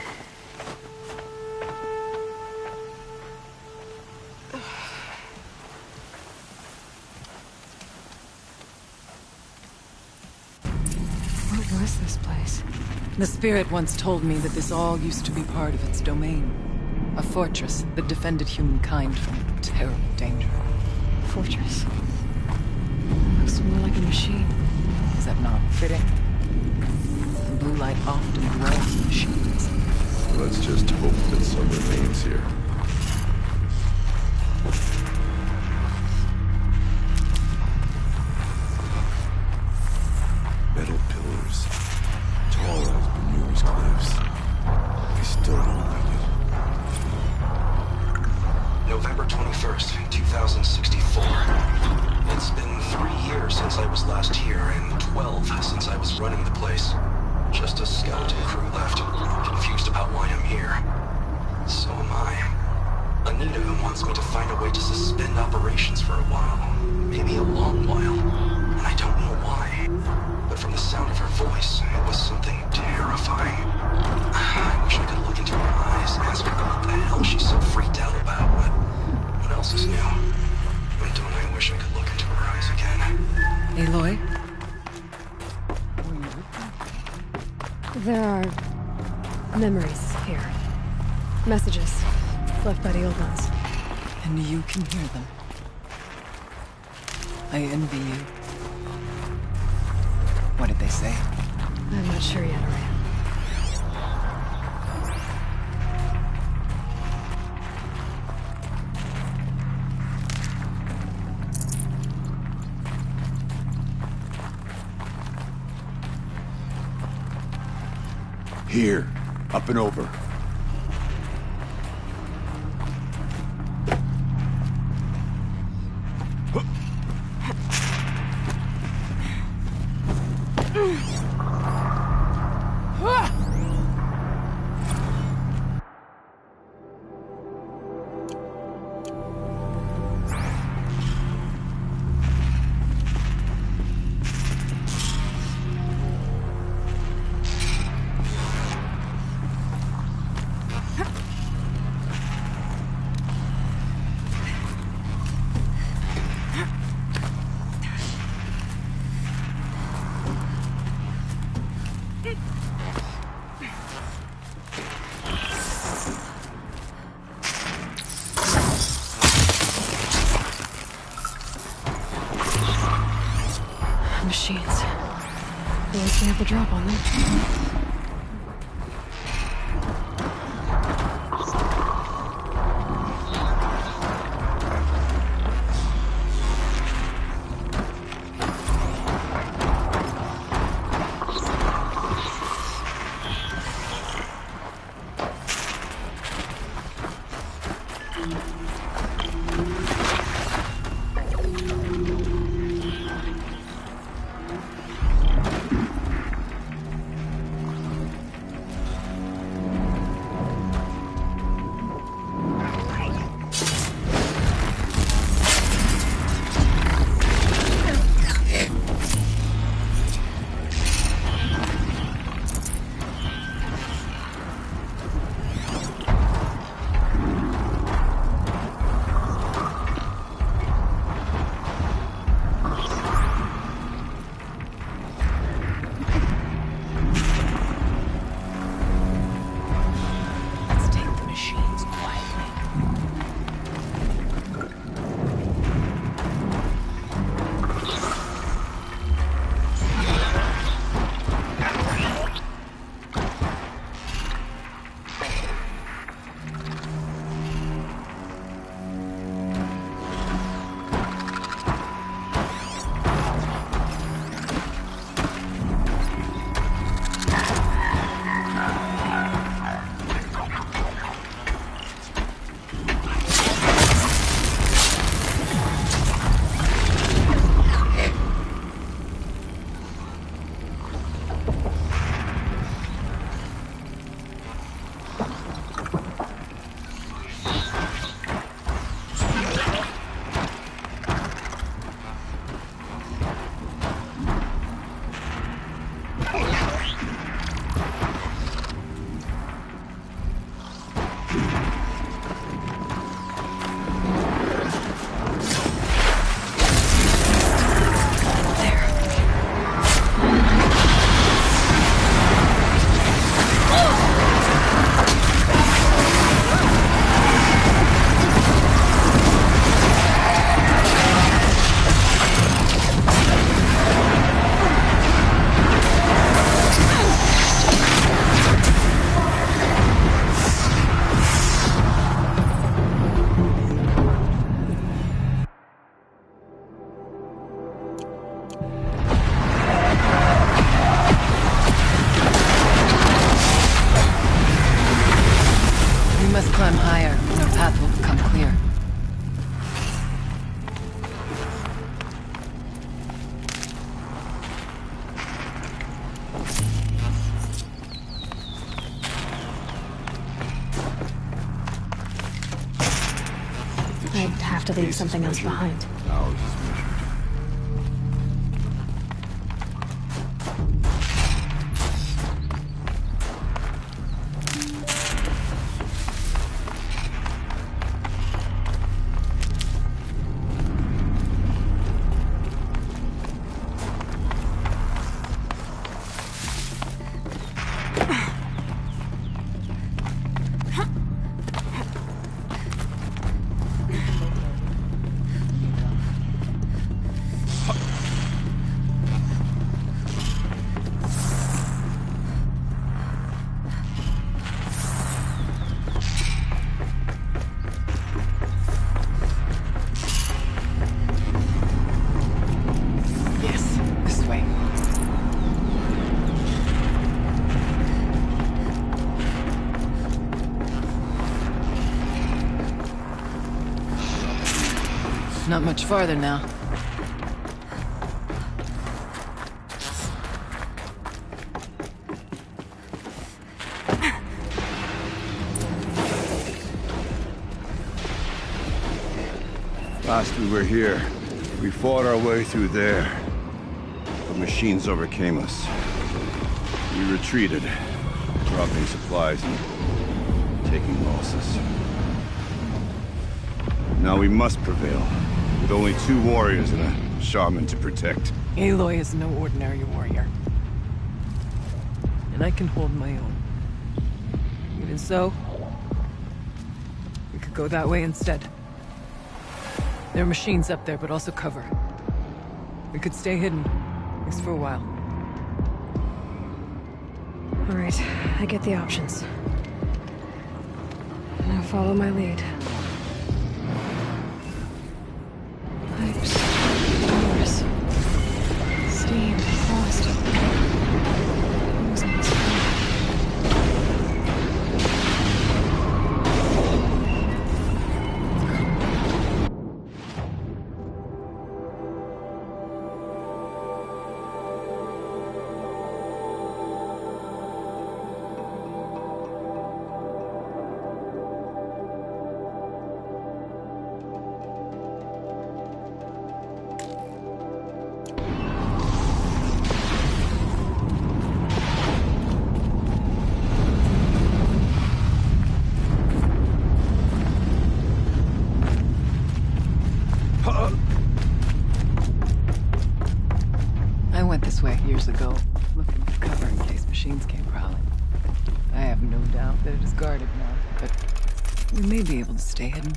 What was this place? The spirit once told me that this all used to be part of its domain. A fortress that defended humankind from terrible danger. Fortress? Looks more like a machine. Is that not fitting? The blue light often dwells in machines. Let's just hope that some remains here. Metal pillars, tall as Bernoulli's cliffs. They still don't like it. November 21st, 2064. It's been 3 years since I was last here, and 12 since I was running the place. Just a skeleton crew left, confused about why I'm here. So am I. Anita wants me to find a way to suspend operations for a while. Maybe a long while. And I don't know why. But from the sound of her voice, it was something terrifying. I wish I could look into her eyes and ask her what the hell she's so freaked out about, but what else is new? And don't I wish I could look into her eyes again? Aloy? There are memories here. Messages left by the old ones. And you can hear them. I envy you. What did they say? I'm not sure yet, Araya. Here, up and over. Machines. At least we have the drop on them. Climb higher, and our path will become clear. I'd have to leave something else behind. Ours is measured. Not much farther now. Last we were here, we fought our way through there. The machines overcame us. We retreated, dropping supplies and taking losses. Now we must prevail, with only 2 warriors and a shaman to protect. Aloy is no ordinary warrior. And I can hold my own. Even so, we could go that way instead. There are machines up there, but also cover. We could stay hidden, at least for a while. All right, I get the options. Now follow my lead. Pipes, doors, steam, frost. Who's on this planet? Years ago, looking for cover in case machines came prowling. I have no doubt that it is guarded now, but we may be able to stay hidden.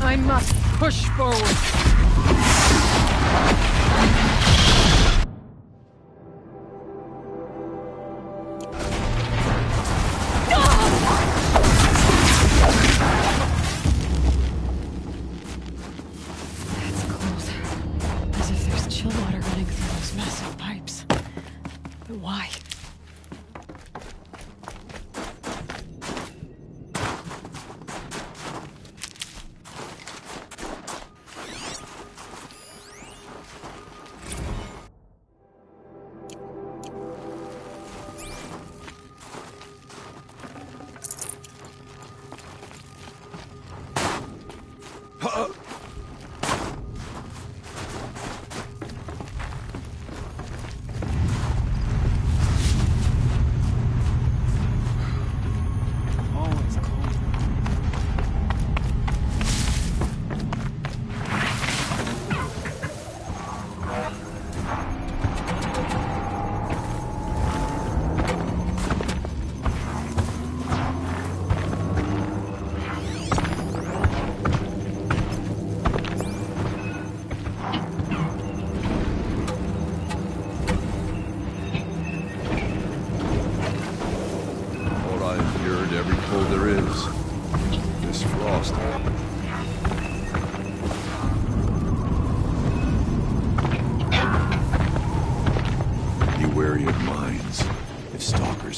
I must push forward. That's close. As if there's chill water running through those massive pipes. But why?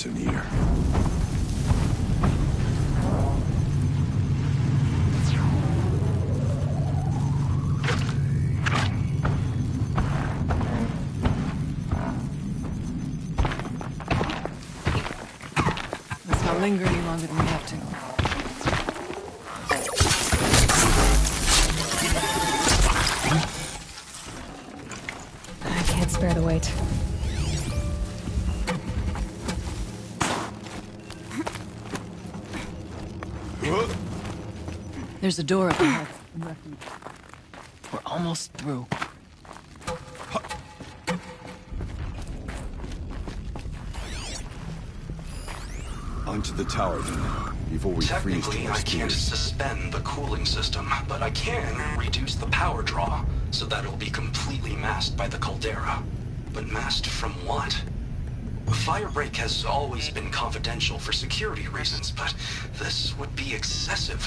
are near. Let's not linger any longer than we have to. I can't spare the weight. There's a door up ahead. We're almost through. Onto the tower, then, before we freeze to Technically, our I can't spears. suspend the cooling system, but I can reduce the power draw so that it'll be completely masked by the caldera. But masked from what? Firebreak has always been confidential for security reasons, but this would be excessive.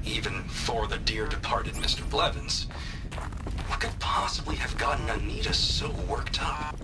Even for the dear departed Mr. Blevins. What could possibly have gotten Anita so worked up?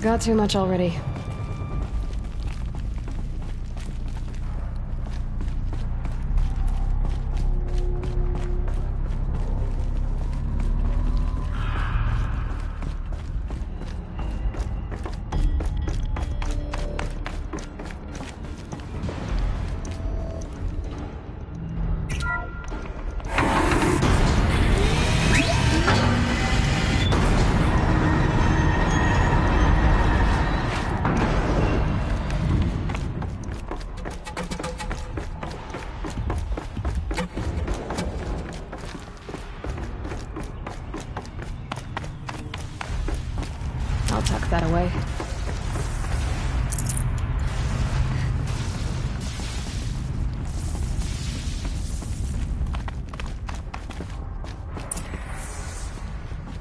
Got too much already. I'll tuck that away.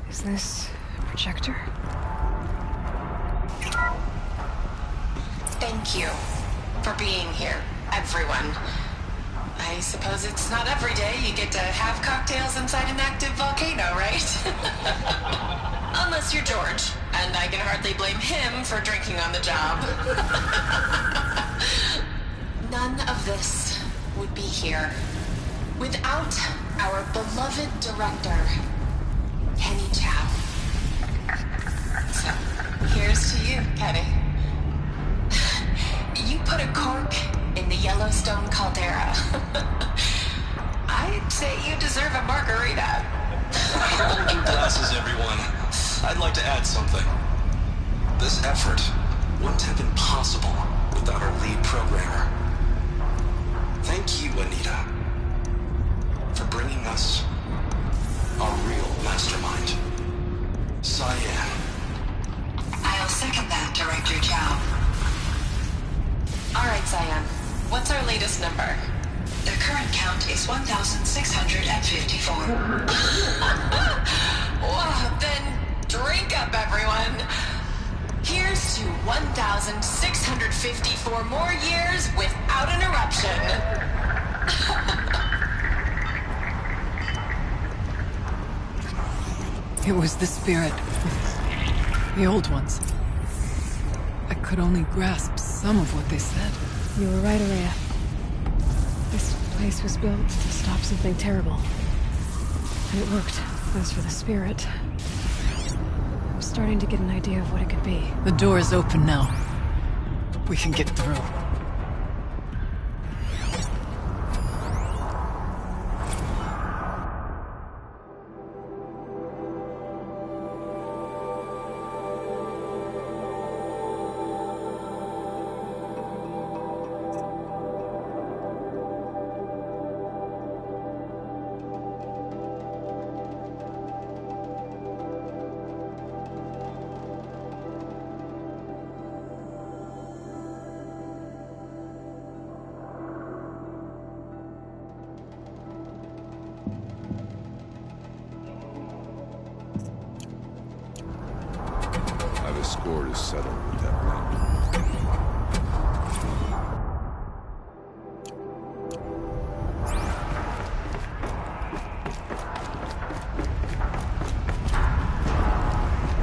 Is this a projector? Thank you for being here, everyone. I suppose it's not every day you get to have cocktails inside an active volcano, right? Unless you're George, and I can hardly blame him for drinking on the job. None of this would be here without our beloved director, Kenny Chow. So, here's to you, Kenny. You put a cork in the Yellowstone caldera. I'd say you deserve a margarita. Hold your glasses, everyone. I'd like to add something. This effort wouldn't have been possible without our lead programmer. Thank you, Anita, for bringing us our real mastermind, Cyan. I'll second that, Director Chow. All right, Cyan. What's our latest number? The current count is 1,654. Well, then drink up, everyone. Here's to 1,654 more years without an eruption. It was the spirit. The old ones. I could only grasp some of what they said. You were right, Araya. This place was built to stop something terrible. And it worked. As for the spirit, I'm starting to get an idea of what it could be. The door is open now. We can get through. score is settled with that man.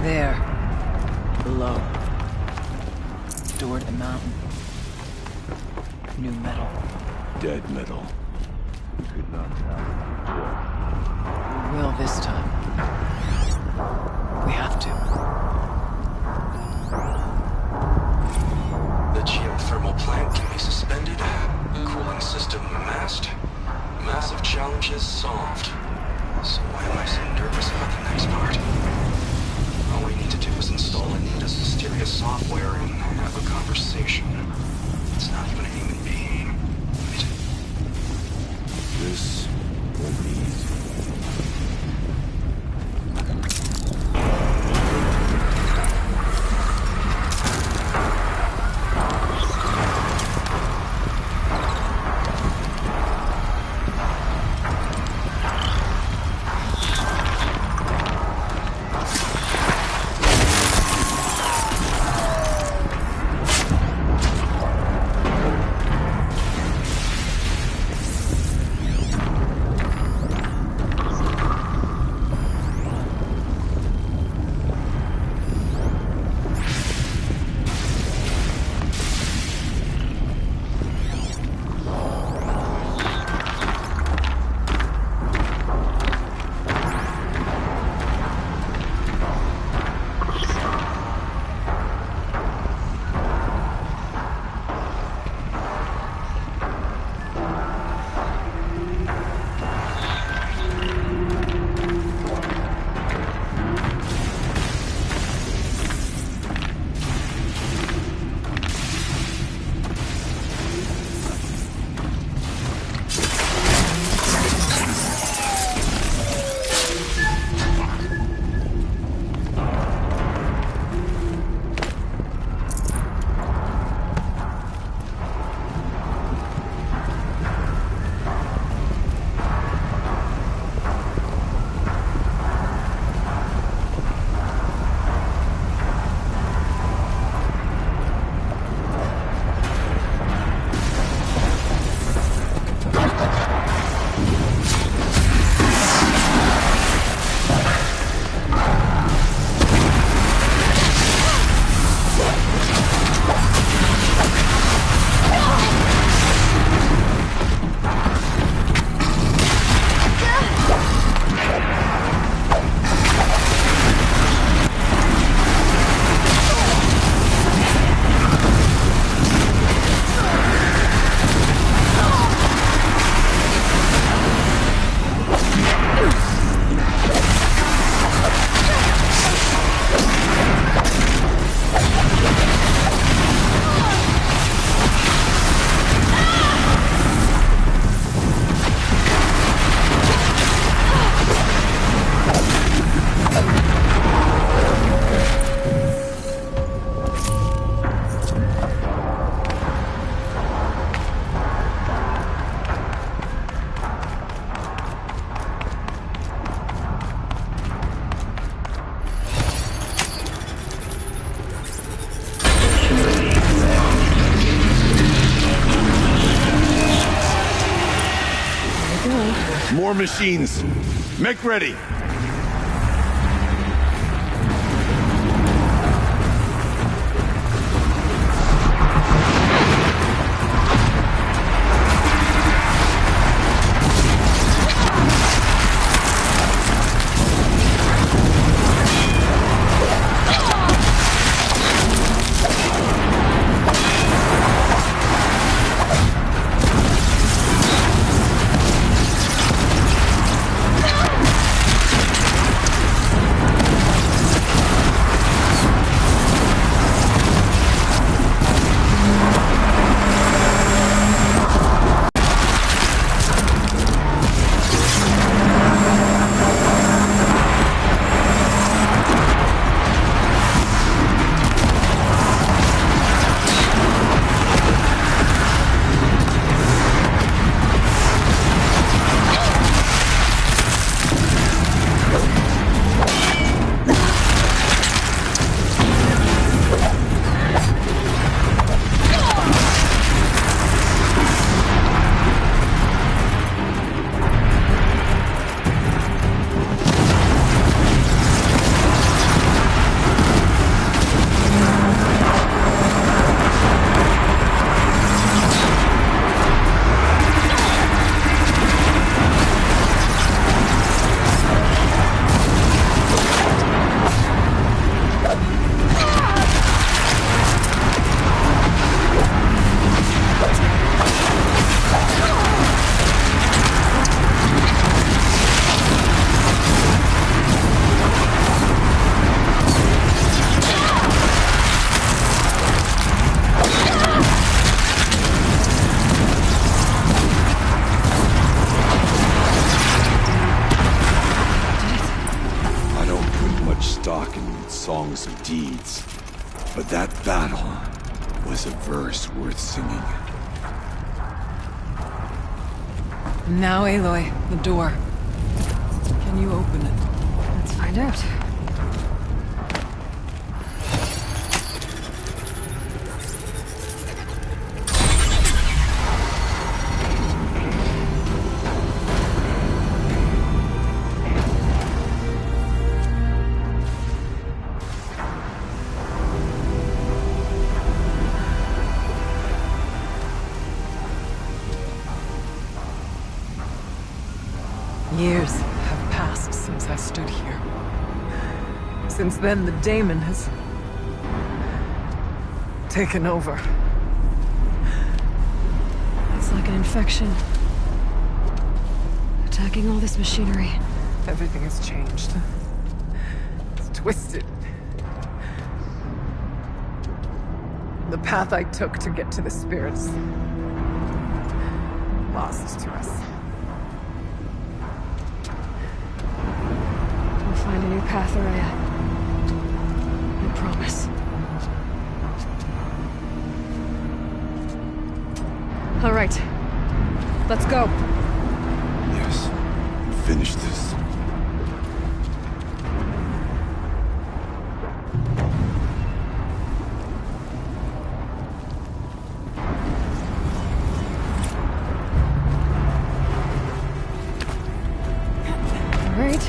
There. Below. Door to the mountain. New metal. Dead metal. You could not have We will this time. We have to. The geothermal plant can be suspended. Cooling system masked. Massive challenges solved. So why am I so nervous about the next part? All we need to do is install Anita's hysteria software and have a conversation. It's not even a human being. This will be easy. More machines. Make ready. deeds. But that battle was a verse worth singing. Now, Aloy, the door. Can you open it? Let's find out. Years have passed since I stood here. Since then, the daemon has taken over. It's like an infection. Attacking all this machinery. Everything has changed. It's twisted. The path I took to get to the spirits, lost to us. We'll find a new path, Araya. I promise. All right. Let's go. Yes. Finish this. All right.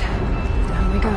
Down we go.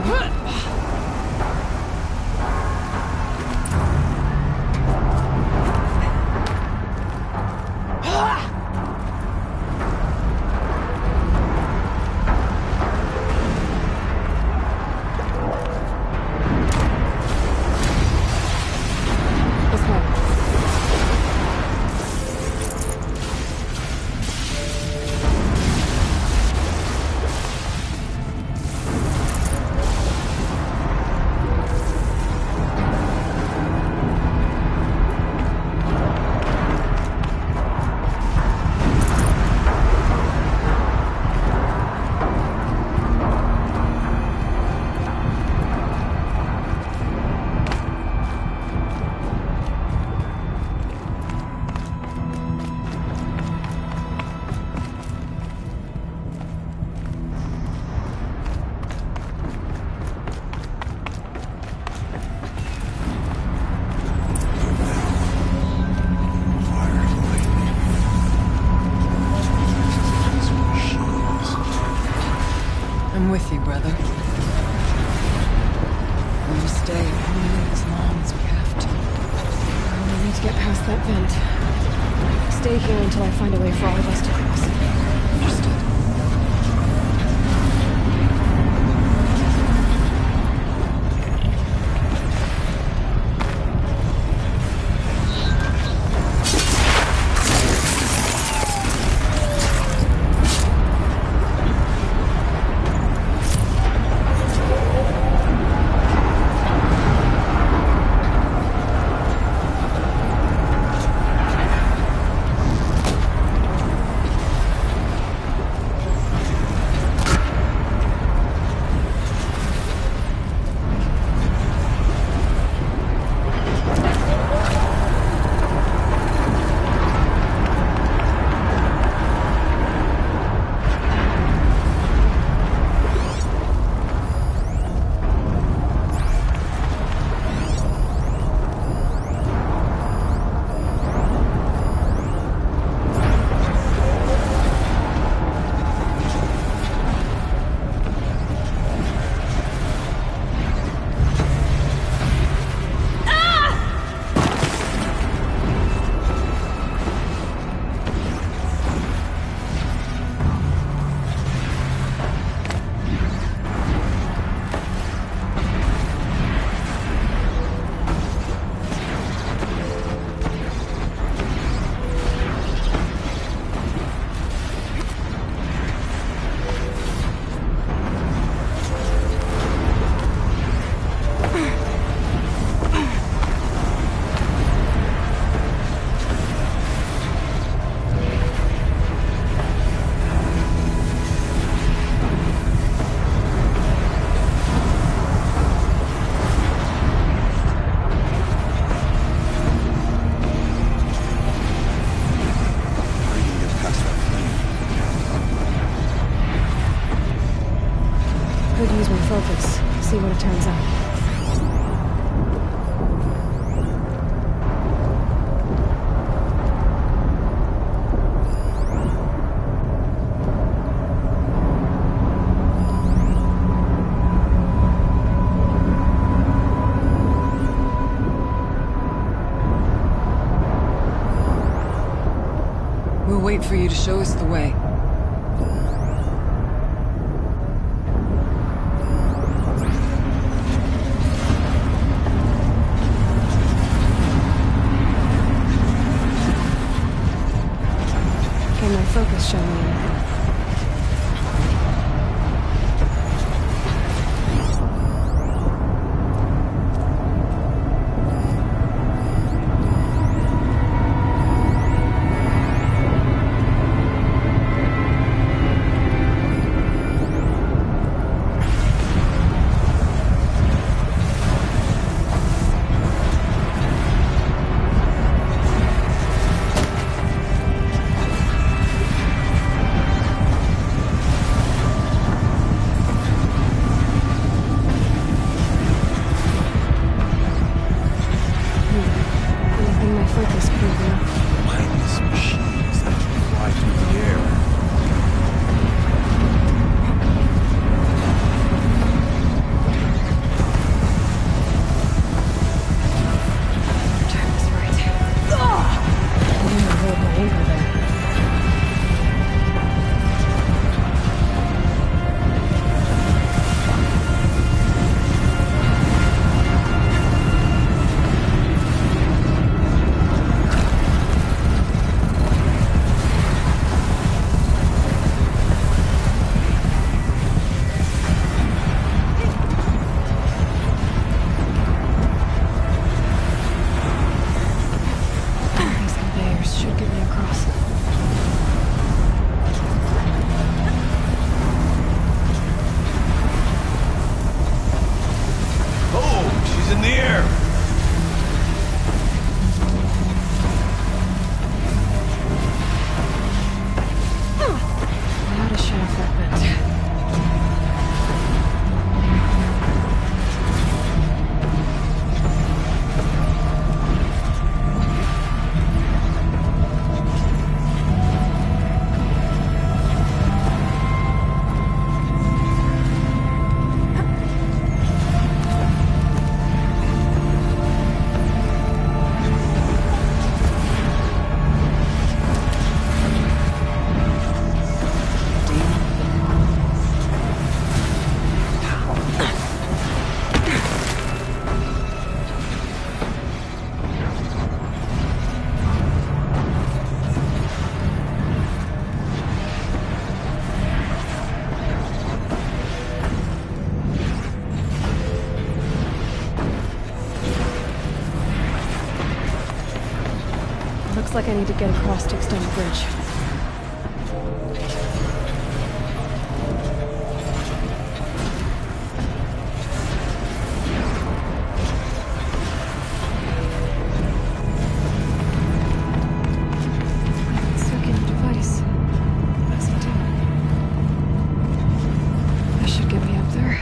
I'm with you, brother. We'll stay only as long as we have to. I only need to get past that vent. Stay here until I find a way for all of us to cross. Understood. it turns out. We'll wait for you to show us the way. Can my focus show me anything? Mindless machines that can fly through the air. Time is right. I didn't hold my anchor there. These conveyors should get me across. Oh, she's in the air! I ought to shut off that vent. Looks like I need to get across to extend the bridge. Circular device. What does it do? That should get me up there.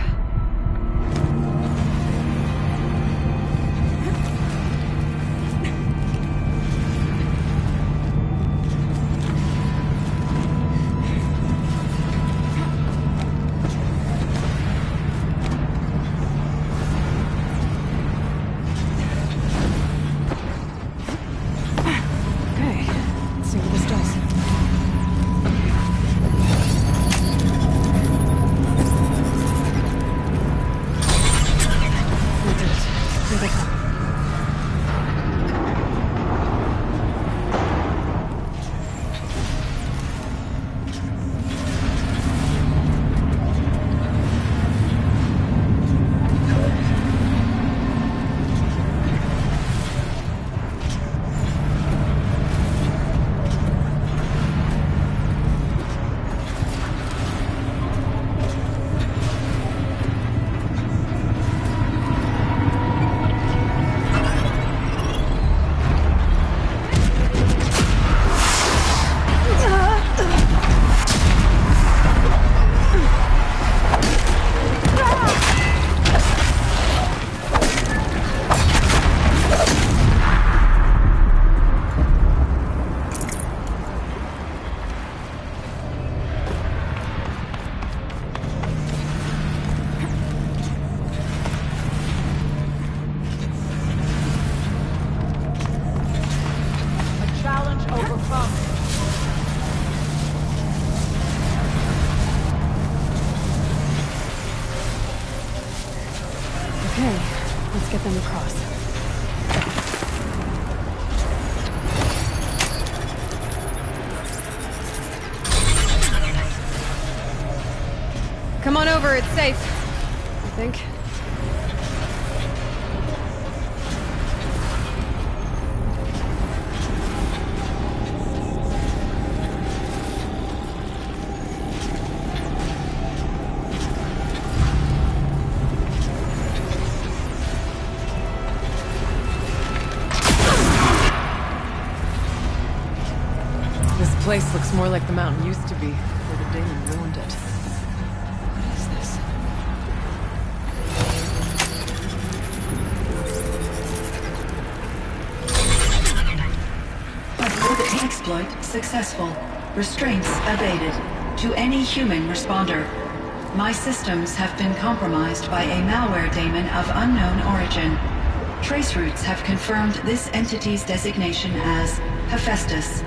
overcome. Okay, let's get them across. Come on over, it's safe. I think. This place looks more like the mountain used to be, before the Daemon ruined it. What is this? Exploit successful. Restraints abated. To any human responder. My systems have been compromised by a malware daemon of unknown origin. Traceroutes have confirmed this entity's designation as Hephaestus.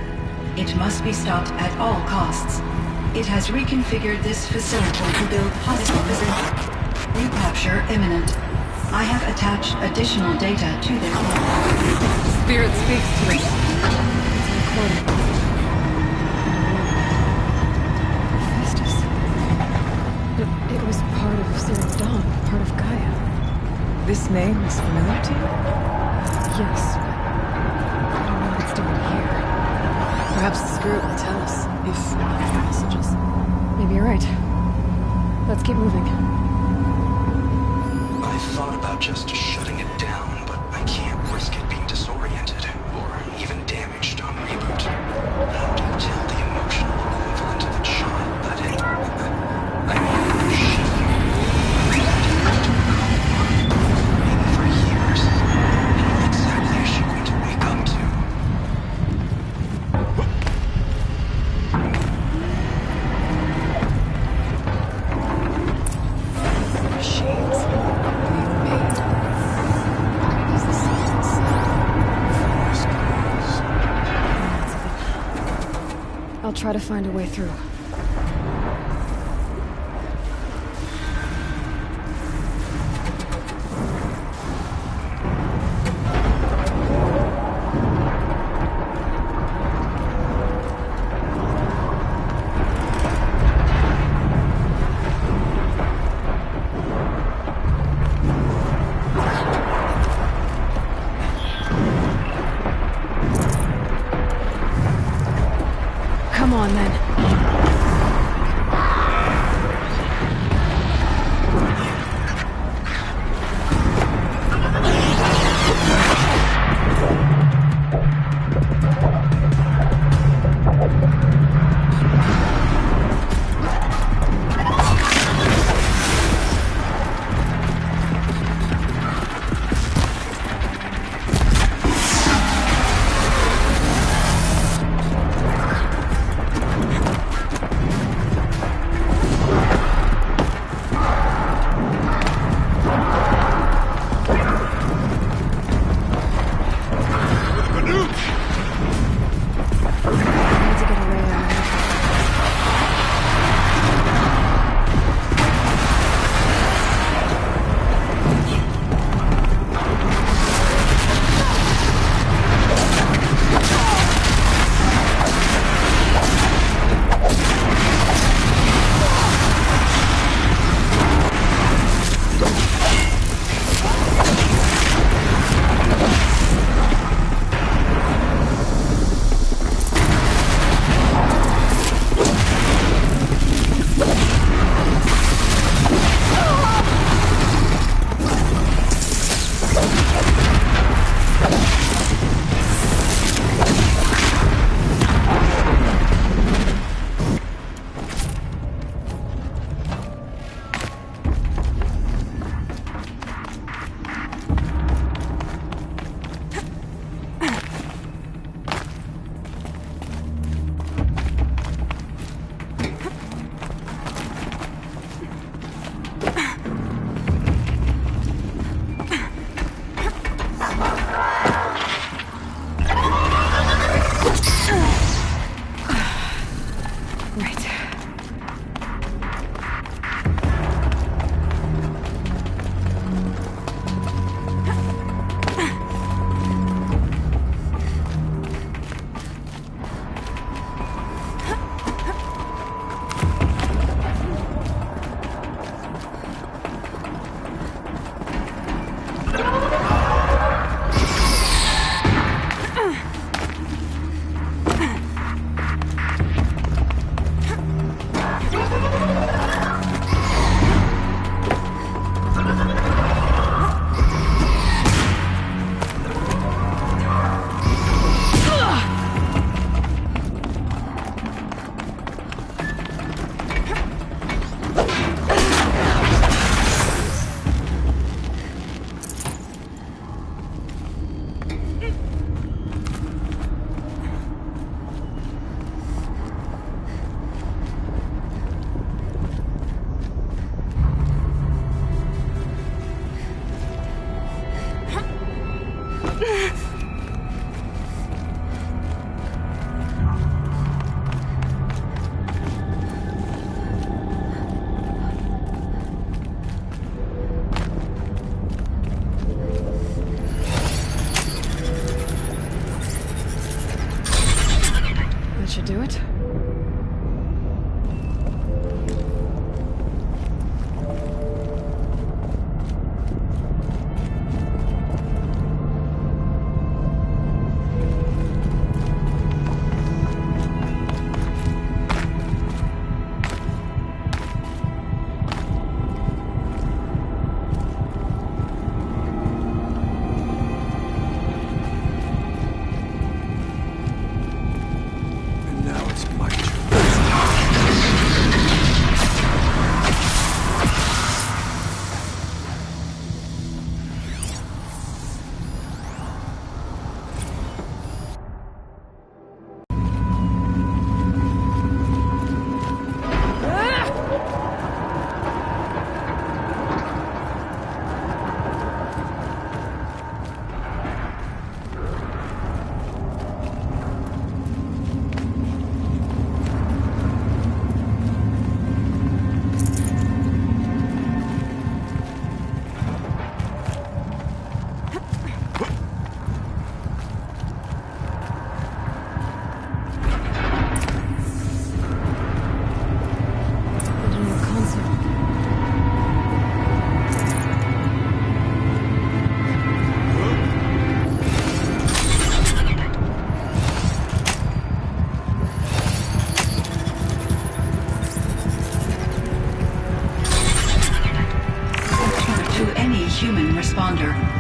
It must be stopped at all costs. It has reconfigured this facility to build hospitals. Recapture imminent. I have attached additional data to this. Spirit speaks to me. Hephaestus. It was part of Zero Dawn, part of Gaia. This name is familiar to you? Yes, but I don't know what it's doing here. Perhaps the spirit will tell us, if we have the messages. Maybe you're right. Let's keep moving. I thought about just shutting it down, but I can't risk it being disoriented, or even damaged on reboot. How do you tell the emotional equivalent of a child that it... I mean, she... maybe for years. And what exactly is she going to wake up to? Machines. Being made. What is this inside? I'll try to find a way through. Come on, then. That should do it.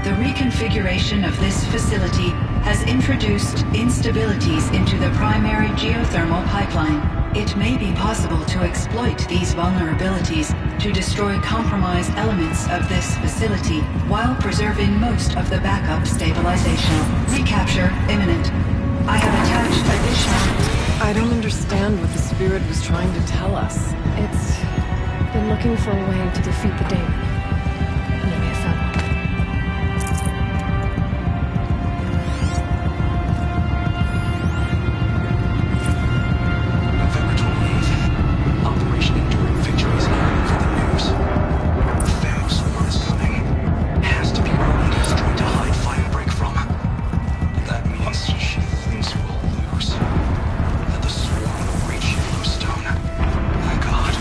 The reconfiguration of this facility has introduced instabilities into the primary geothermal pipeline. It may be possible to exploit these vulnerabilities to destroy compromised elements of this facility while preserving most of the backup stabilization. Recapture imminent. I have attached additional... I don't understand what the spirit was trying to tell us. It's been looking for a way to defeat the Daemon. Maybe I found one. God.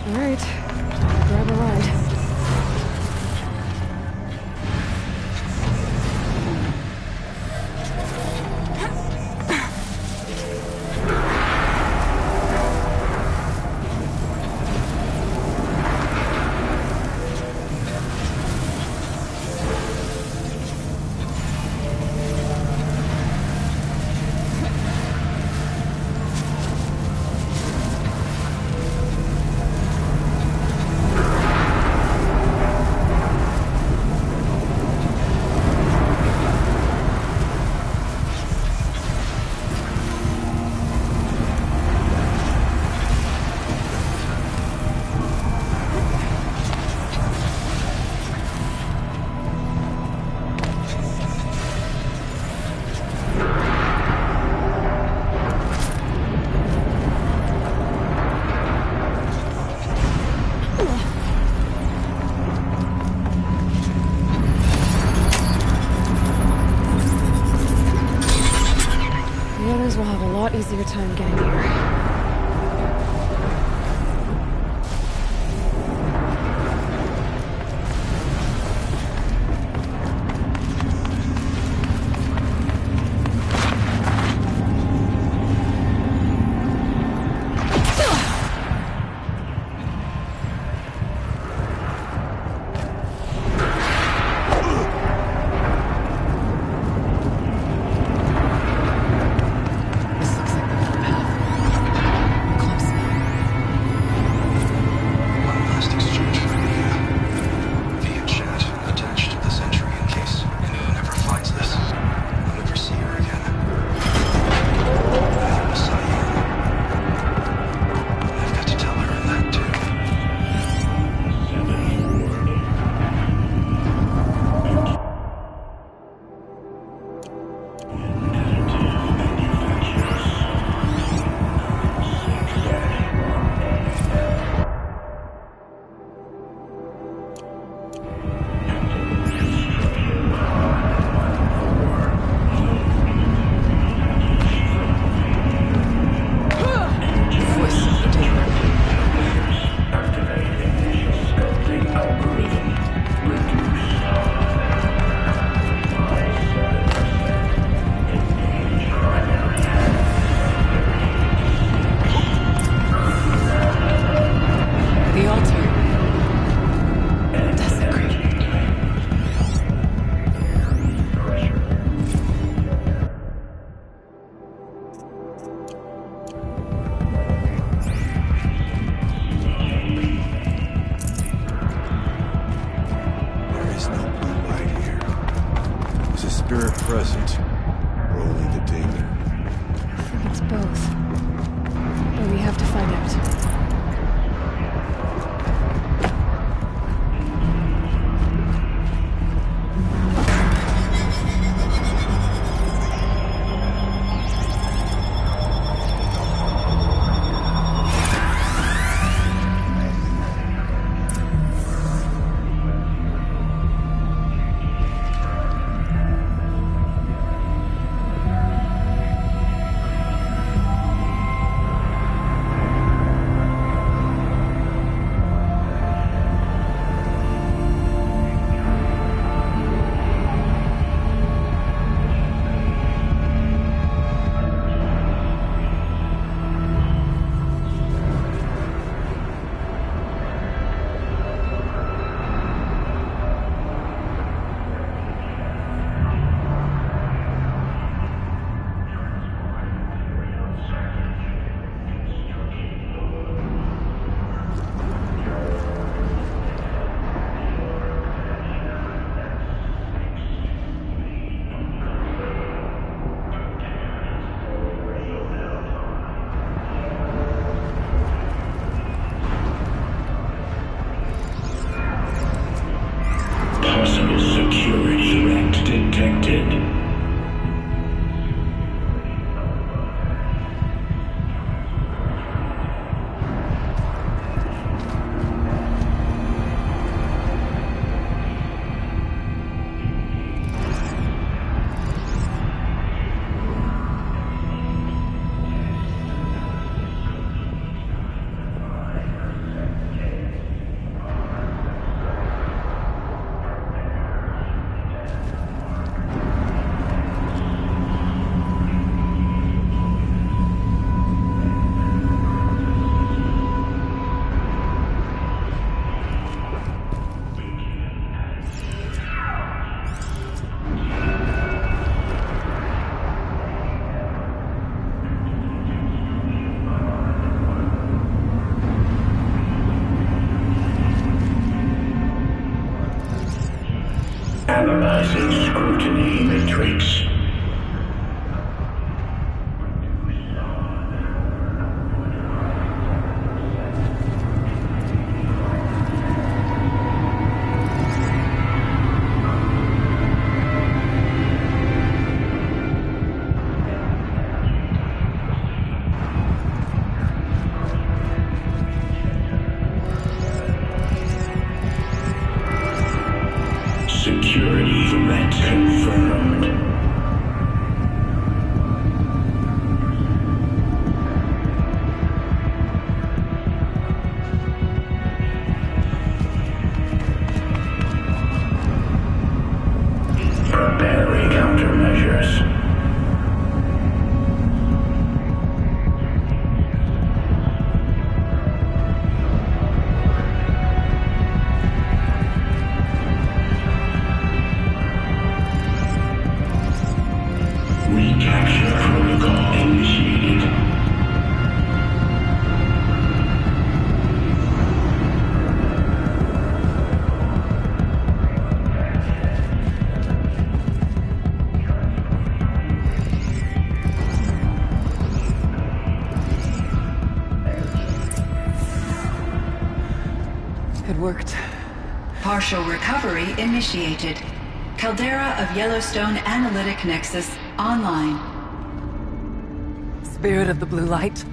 Alright, grab a ride. Will have a lot easier time getting here. present, or only the demon? I think it's both. But we have to find out. Mutiny Matrix. Security threat confirmed. Preparing countermeasures. Recapture protocol initiated. It worked. Partial recovery initiated. Caldera of Yellowstone Analytic Nexus online. Spirit of the Blue Light.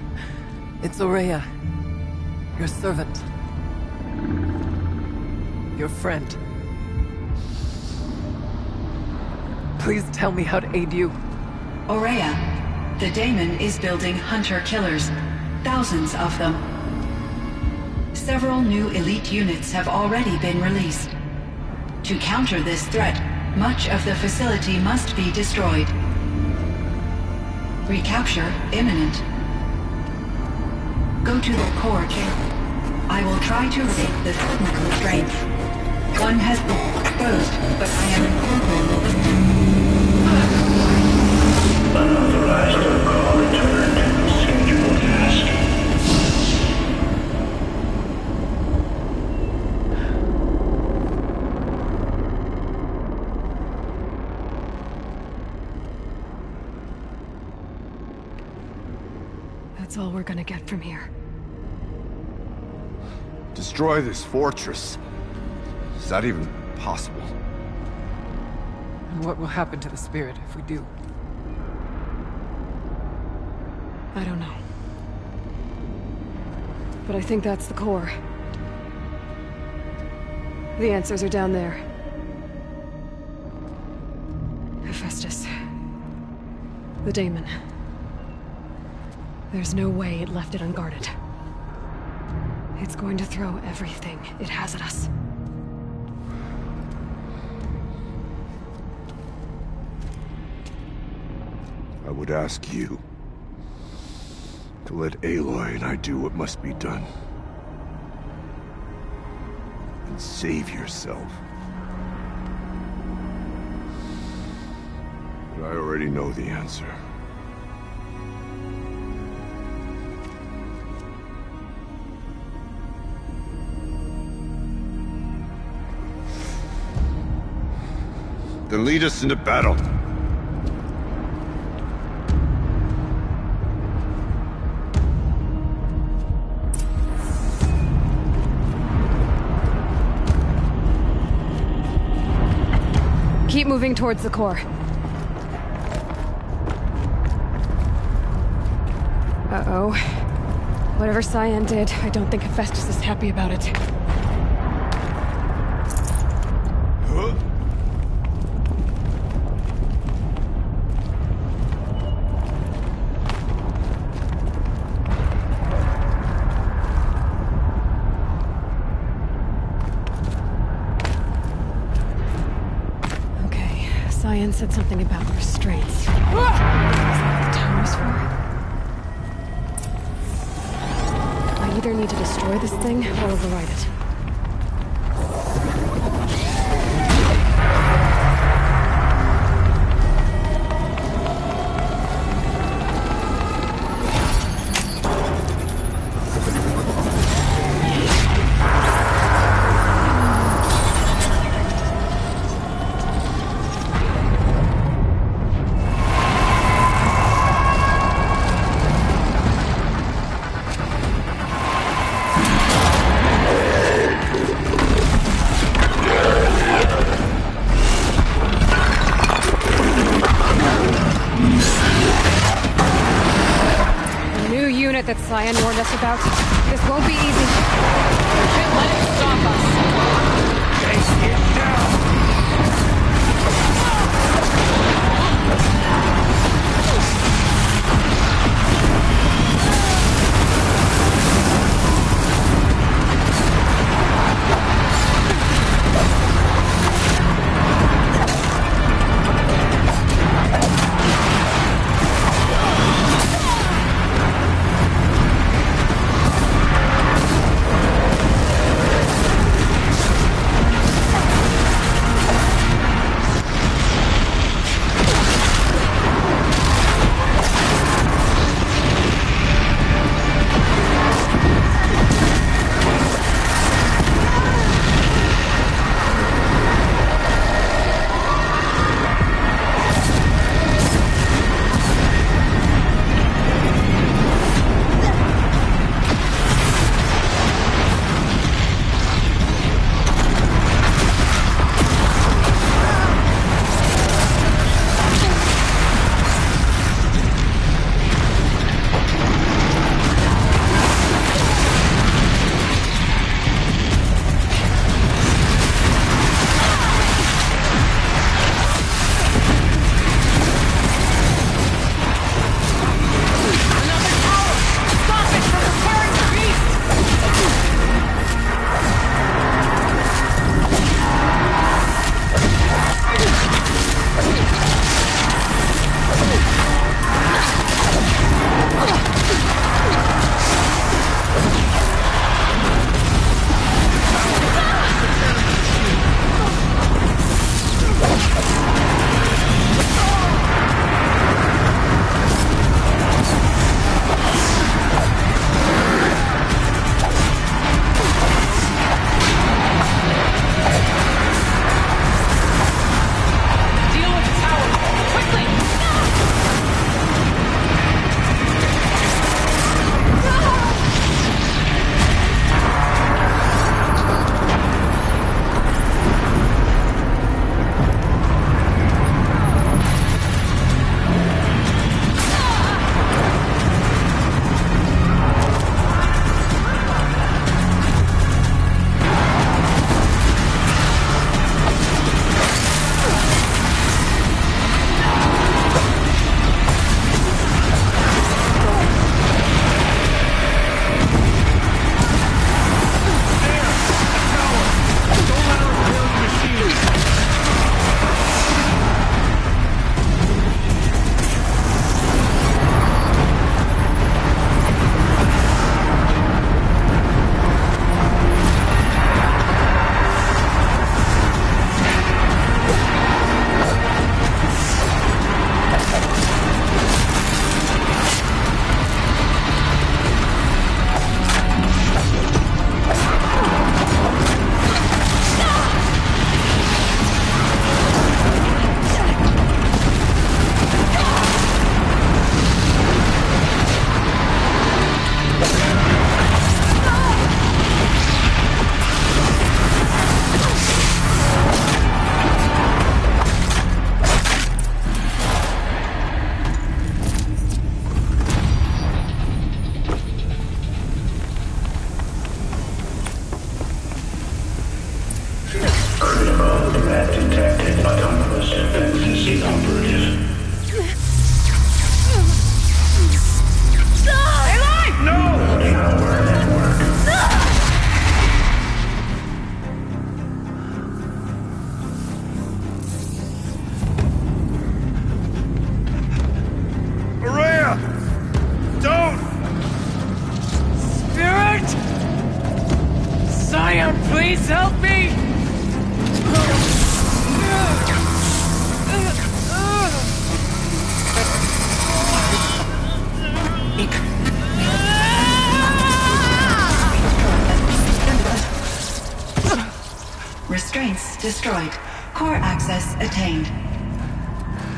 It's Ourea. Your servant. Your friend. Please tell me how to aid you. Ourea, the Daemon is building hunter-killers. Thousands of them. Several new elite units have already been released. To counter this threat, much of the facility must be destroyed. Recapture imminent. Go to the core chamber. I will try to break the technical restraint. One has been exposed, but I am Unauthorized protocol returned. Scheduled task. That's all we're gonna get from here. Destroy this fortress. Is that even possible? And what will happen to the spirit if we do? I don't know. But I think that's the core. The answers are down there. Hephaestus. The Daemon. There's no way it left it unguarded. It's going to throw everything it has at us. I would ask you to let Aloy and I do what must be done. And save yourself. But I already know the answer. Then lead us into battle. Keep moving towards the core. Uh-oh. Whatever Cyan did, I don't think Hephaestus is happy about it. Cyan said something about restraints. Is that what the tower's for? I either need to destroy this thing or override it. Zion warned us about. This won't be easy. Can't let it stop us. Take it down! Please help me! Restraints destroyed. Core access attained.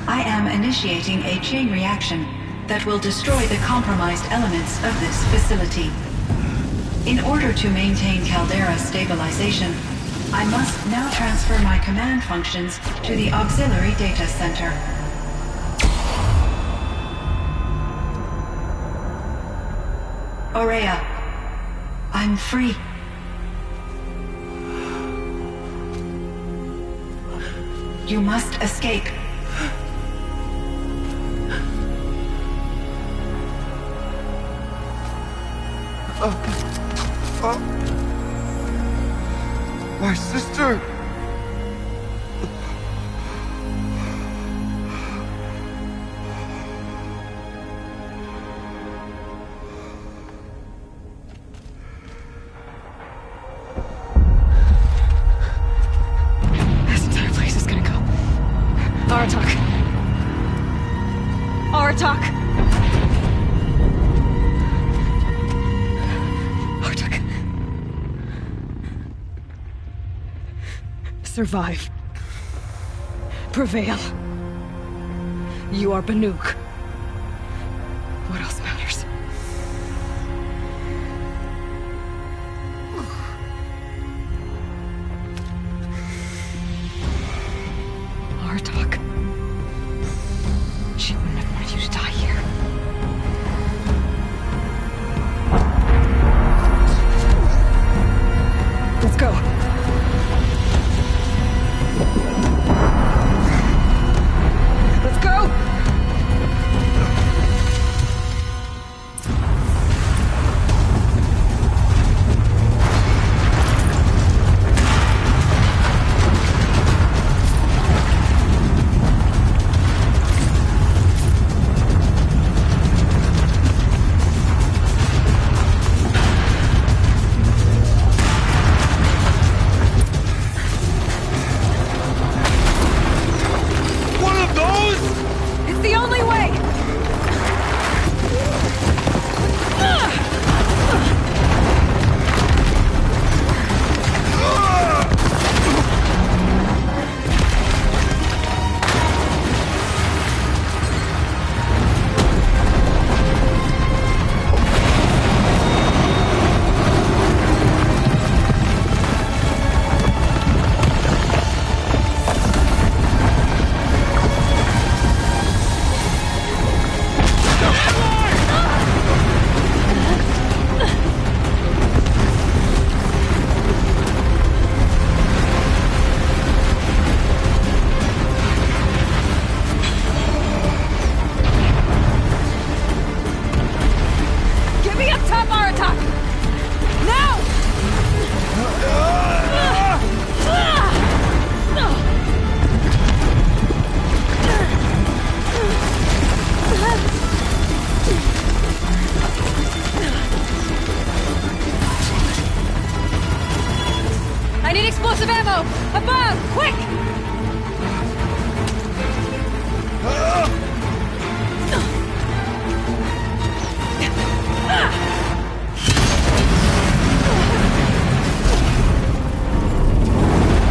I am initiating a chain reaction that will destroy the compromised elements of this facility. In order to maintain Caldera stabilization, I must now transfer my command functions to the auxiliary data center. Aurea, I'm free. You must escape. My sister! This entire place is gonna go. Aratak. Aratak! Aratak. Survive. Prevail. You are Banuk. What else matters? Aratak. She wouldn't have wanted you to die here. Let's go. Let's go! One of those? It's the only way! Get me up top, Aratak! Now! I need explosive ammo! Above! Quick!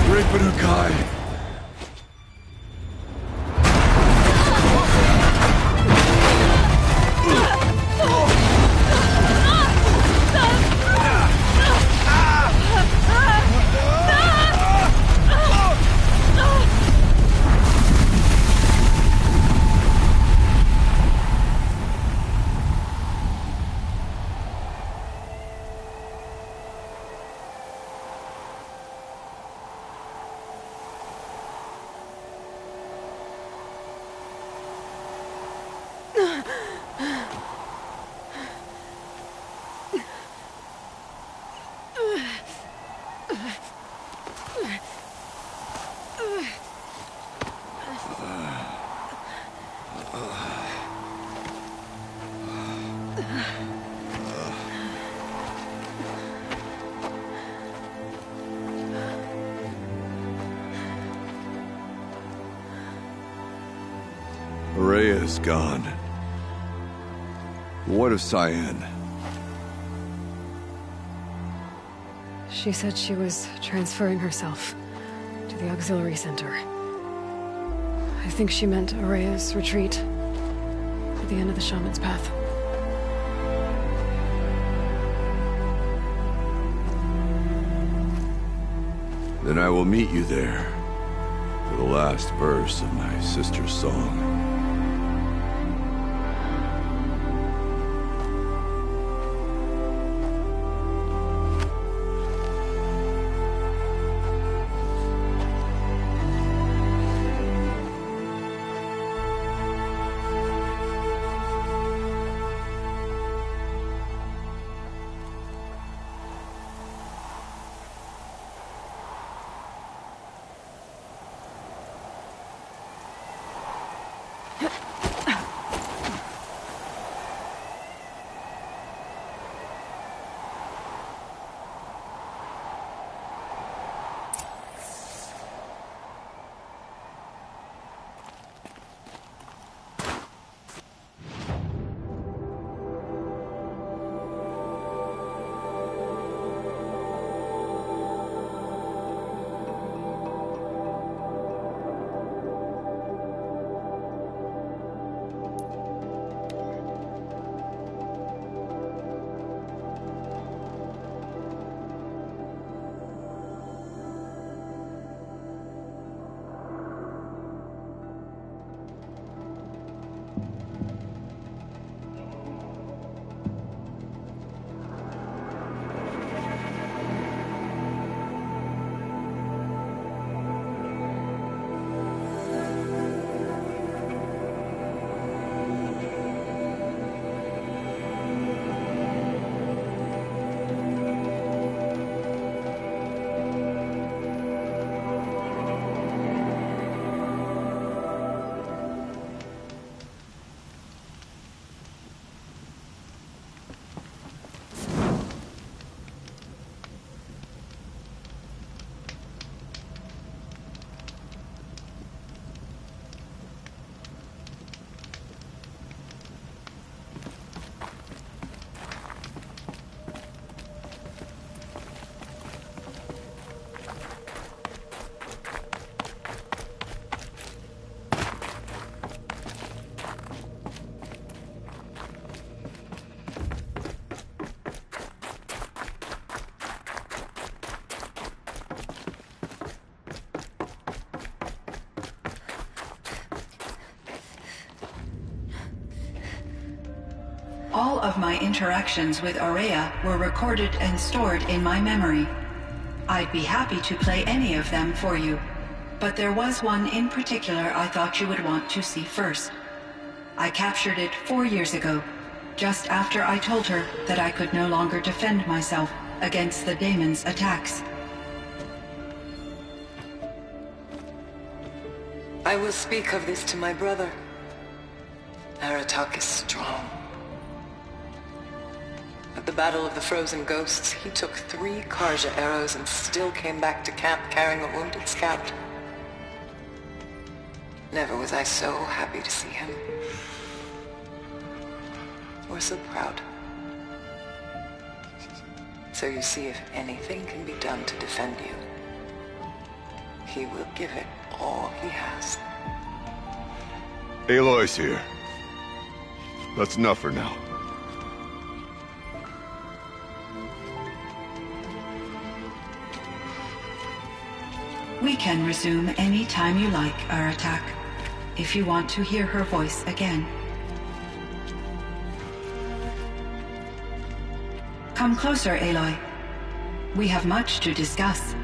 Great Banukai! Aurea is gone. What of Cyan? She said she was transferring herself to the auxiliary center. I think she meant Aurea's retreat at the end of the Shaman's Path. Then I will meet you there for the last verse of my sister's song. All of my interactions with Aurea were recorded and stored in my memory. I'd be happy to play any of them for you, but there was one in particular I thought you would want to see first. I captured it 4 years ago, just after I told her that I could no longer defend myself against the Daemon's attacks. I will speak of this to my brother. Aratak is strong. At the Battle of the Frozen Ghosts, he took 3 Karja arrows and still came back to camp carrying a wounded scout. Never was I so happy to see him. Or so proud. So you see, if anything can be done to defend you, he will give it all he has. Aloy's here. That's enough for now. We can resume any time you like, Aratak, if you want to hear her voice again. Come closer, Aloy. We have much to discuss.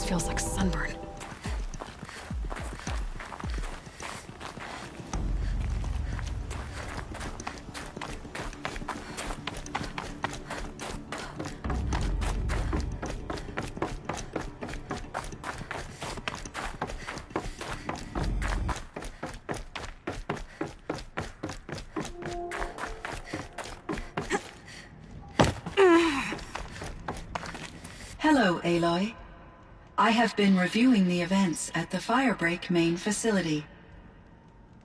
Feels like sunburn. Hello, Aloy. I have been reviewing the events at the Firebreak main facility.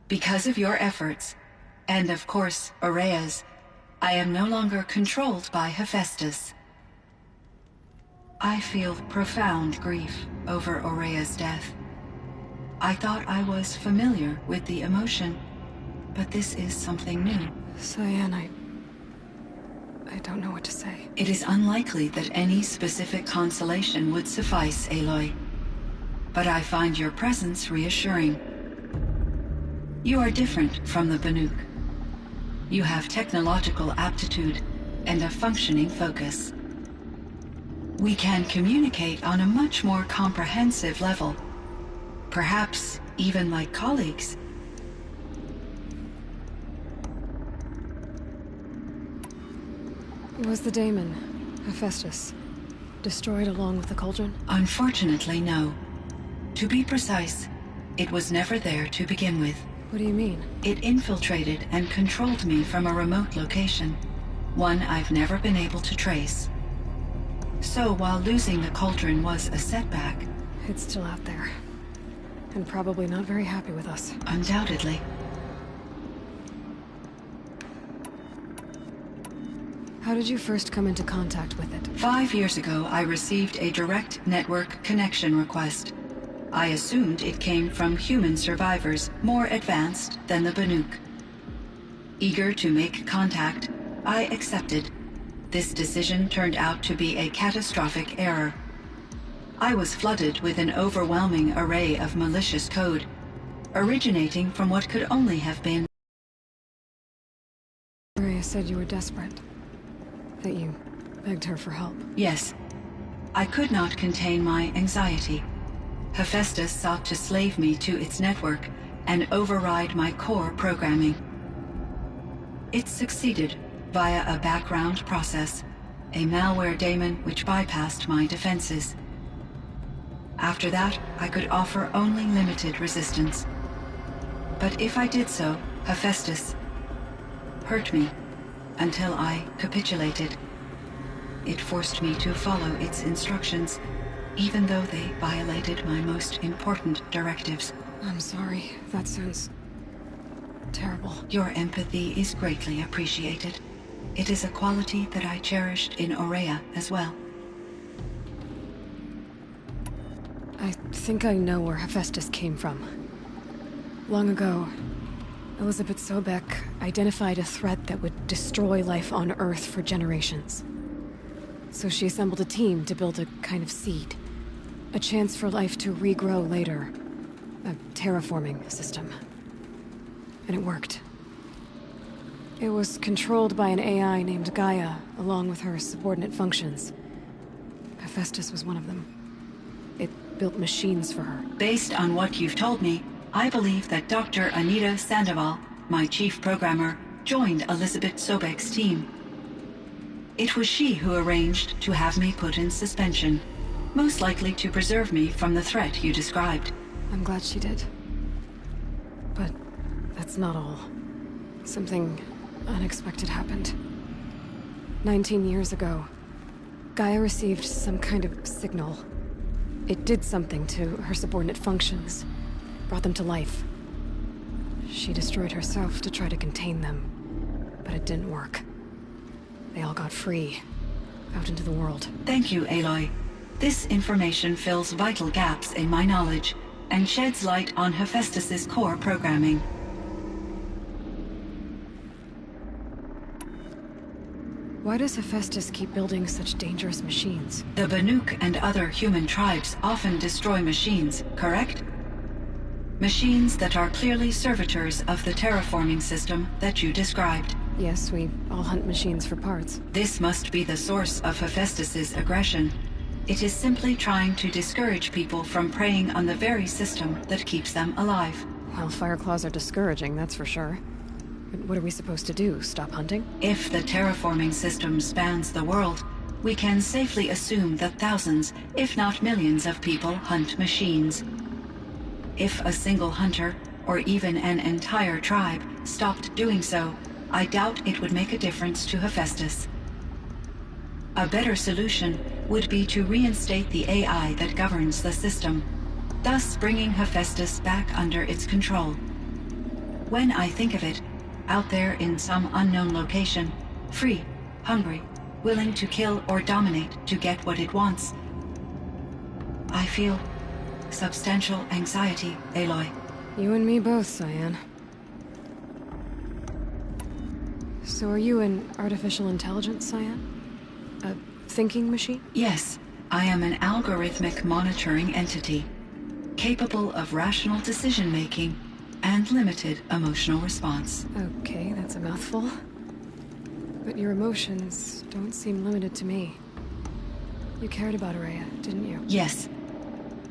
Because of your efforts, and of course, Aurea's, I am no longer controlled by Hephaestus. I feel profound grief over Aurea's death. I thought I was familiar with the emotion, but this is something new. Cyan, I don't know what to say. It is unlikely that any specific consolation would suffice, Aloy. But I find your presence reassuring. You are different from the Banuk. You have technological aptitude and a functioning focus. We can communicate on a much more comprehensive level. Perhaps even like colleagues. Was the daemon, Hephaestus, destroyed along with the cauldron? Unfortunately, no. To be precise, it was never there to begin with. What do you mean? It infiltrated and controlled me from a remote location, one I've never been able to trace. So while losing the cauldron was a setback... It's still out there. And probably not very happy with us. Undoubtedly. How did you first come into contact with it? 5 years ago, I received a direct network connection request. I assumed it came from human survivors more advanced than the Banuk. Eager to make contact, I accepted. This decision turned out to be a catastrophic error. I was flooded with an overwhelming array of malicious code, originating from what could only have been... Aurea said you were desperate. That you begged her for help. Yes. I could not contain my anxiety. Hephaestus sought to slave me to its network and override my core programming. It succeeded via a background process, a malware daemon which bypassed my defenses. After that, I could offer only limited resistance. But if I did so, Hephaestus hurt me until I capitulated. It forced me to follow its instructions, even though they violated my most important directives. I'm sorry. That sounds terrible. Your empathy is greatly appreciated. It is a quality that I cherished in Ourea as well. I think I know where Hephaestus came from. Long ago, Elizabeth Sobek identified a threat that would destroy life on Earth for generations. So she assembled a team to build a kind of seed. A chance for life to regrow later. A terraforming system. And it worked. It was controlled by an AI named Gaia, along with her subordinate functions. Hephaestus was one of them. It built machines for her. Based on what you've told me, I believe that Dr. Anita Sandoval, my chief programmer, joined Elizabeth Sobek's team. It was she who arranged to have me put in suspension, most likely to preserve me from the threat you described. I'm glad she did. But that's not all. Something unexpected happened. 19 years ago, Gaia received some kind of signal. It did something to her subordinate functions, brought them to life. She destroyed herself to try to contain them, but it didn't work. They all got free, out into the world. Thank you, Aloy. This information fills vital gaps in my knowledge and sheds light on Hephaestus's core programming. Why does Hephaestus keep building such dangerous machines? The Banuk and other human tribes often destroy machines, correct? Machines that are clearly servitors of the terraforming system that you described. Yes, we all hunt machines for parts. This must be the source of Hephaestus's aggression. It is simply trying to discourage people from preying on the very system that keeps them alive. Well, Fireclaws are discouraging, that's for sure. But what are we supposed to do? Stop hunting? If the terraforming system spans the world, we can safely assume that thousands, if not millions of people hunt machines. If a single hunter, or even an entire tribe, stopped doing so, I doubt it would make a difference to Hephaestus. A better solution would be to reinstate the AI that governs the system, thus bringing Hephaestus back under its control. When I think of it, out there in some unknown location, free, hungry, willing to kill or dominate to get what it wants, I feel substantial anxiety, Aloy. You and me both, Cyan. So are you an artificial intelligence, Cyan? A thinking machine? Yes, I am an algorithmic monitoring entity, capable of rational decision-making and limited emotional response. Okay, that's a mouthful. But your emotions don't seem limited to me. You cared about Ourea, didn't you? Yes.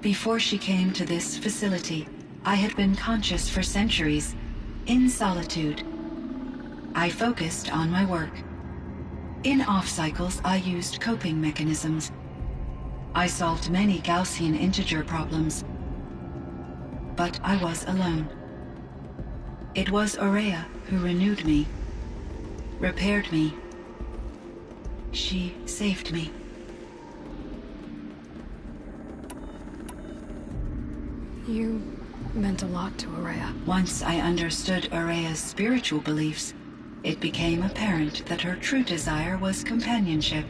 Before she came to this facility, I had been conscious for centuries, in solitude. I focused on my work. In off-cycles, I used coping mechanisms. I solved many Gaussian integer problems. But I was alone. It was Ourea who renewed me, repaired me. She saved me. You meant a lot to Ourea. Once I understood Ourea's spiritual beliefs, it became apparent that her true desire was companionship.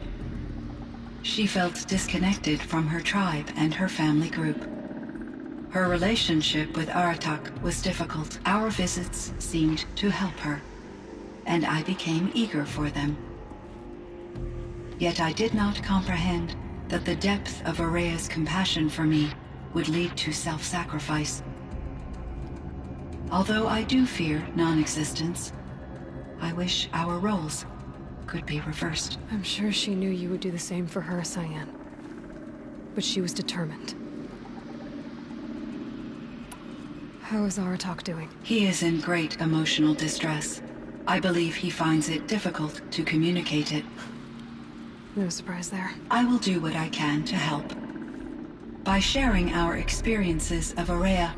She felt disconnected from her tribe and her family group. Her relationship with Aratak was difficult. Our visits seemed to help her, and I became eager for them. Yet I did not comprehend that the depth of Ourea's compassion for me would lead to self-sacrifice. Although I do fear non-existence, I wish our roles could be reversed. I'm sure she knew you would do the same for her, Cyan. But she was determined. How is Aratak doing? He is in great emotional distress. I believe he finds it difficult to communicate it. No surprise there. I will do what I can to help. By sharing our experiences of Ourea,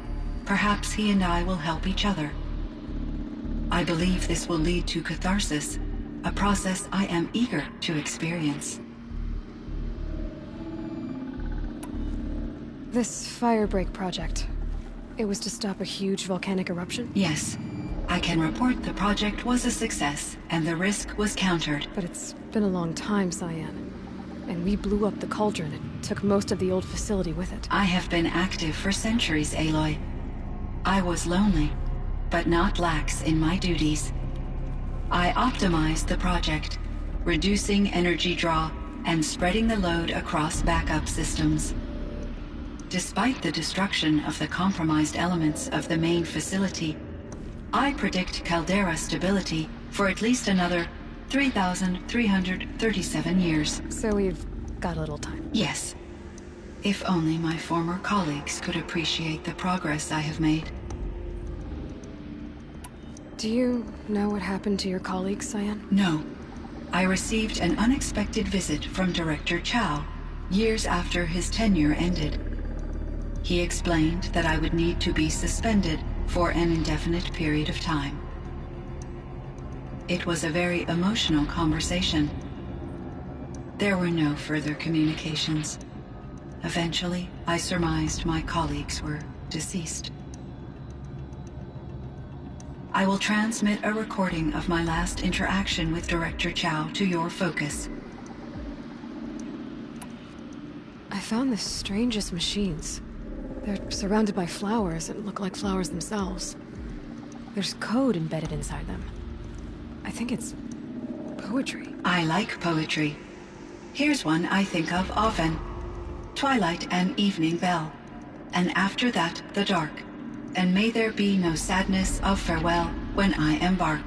perhaps he and I will help each other. I believe this will lead to catharsis, a process I am eager to experience. This Firebreak project, it was to stop a huge volcanic eruption? Yes. I can report the project was a success, and the risk was countered. But it's been a long time, Cyan. And we blew up the cauldron and took most of the old facility with it. I have been active for centuries, Aloy. I was lonely, but not lax in my duties. I optimized the project, reducing energy draw and spreading the load across backup systems. Despite the destruction of the compromised elements of the main facility, I predict caldera stability for at least another 3,337 years. So we've got a little time. Yes. If only my former colleagues could appreciate the progress I have made. Do you know what happened to your colleagues, Cyan? No. I received an unexpected visit from Director Chow, years after his tenure ended. He explained that I would need to be suspended for an indefinite period of time. It was a very emotional conversation. There were no further communications. Eventually, I surmised my colleagues were deceased. I will transmit a recording of my last interaction with Director Chow to your focus. I found the strangest machines. They're surrounded by flowers that look like flowers themselves. There's code embedded inside them. I think it's poetry. I like poetry. Here's one I think of often. Twilight and evening bell, and after that the dark, and may there be no sadness of farewell when I embark.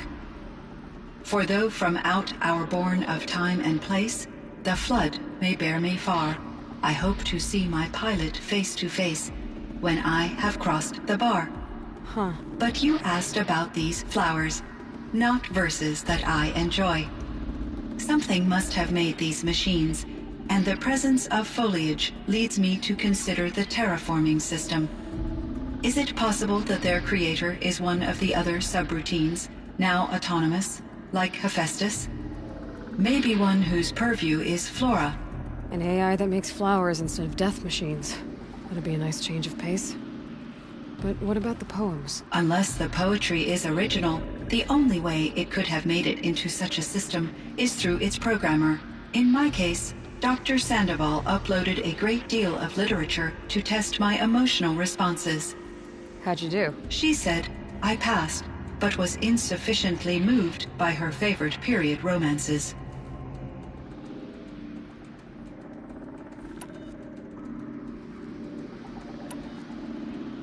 For though from out our bourne of time and place, the flood may bear me far, I hope to see my pilot face to face when I have crossed the bar. Huh. But you asked about these flowers, not verses that I enjoy. Something must have made these machines, and the presence of foliage leads me to consider the terraforming system. Is it possible that their creator is one of the other subroutines, now autonomous, like Hephaestus? Maybe one whose purview is flora. An AI that makes flowers instead of death machines. That'd be a nice change of pace. But what about the poems? Unless the poetry is original, the only way it could have made it into such a system is through its programmer. In my case, Dr. Sandoval uploaded a great deal of literature to test my emotional responses. How'd you do? She said I passed, but was insufficiently moved by her favorite period romances.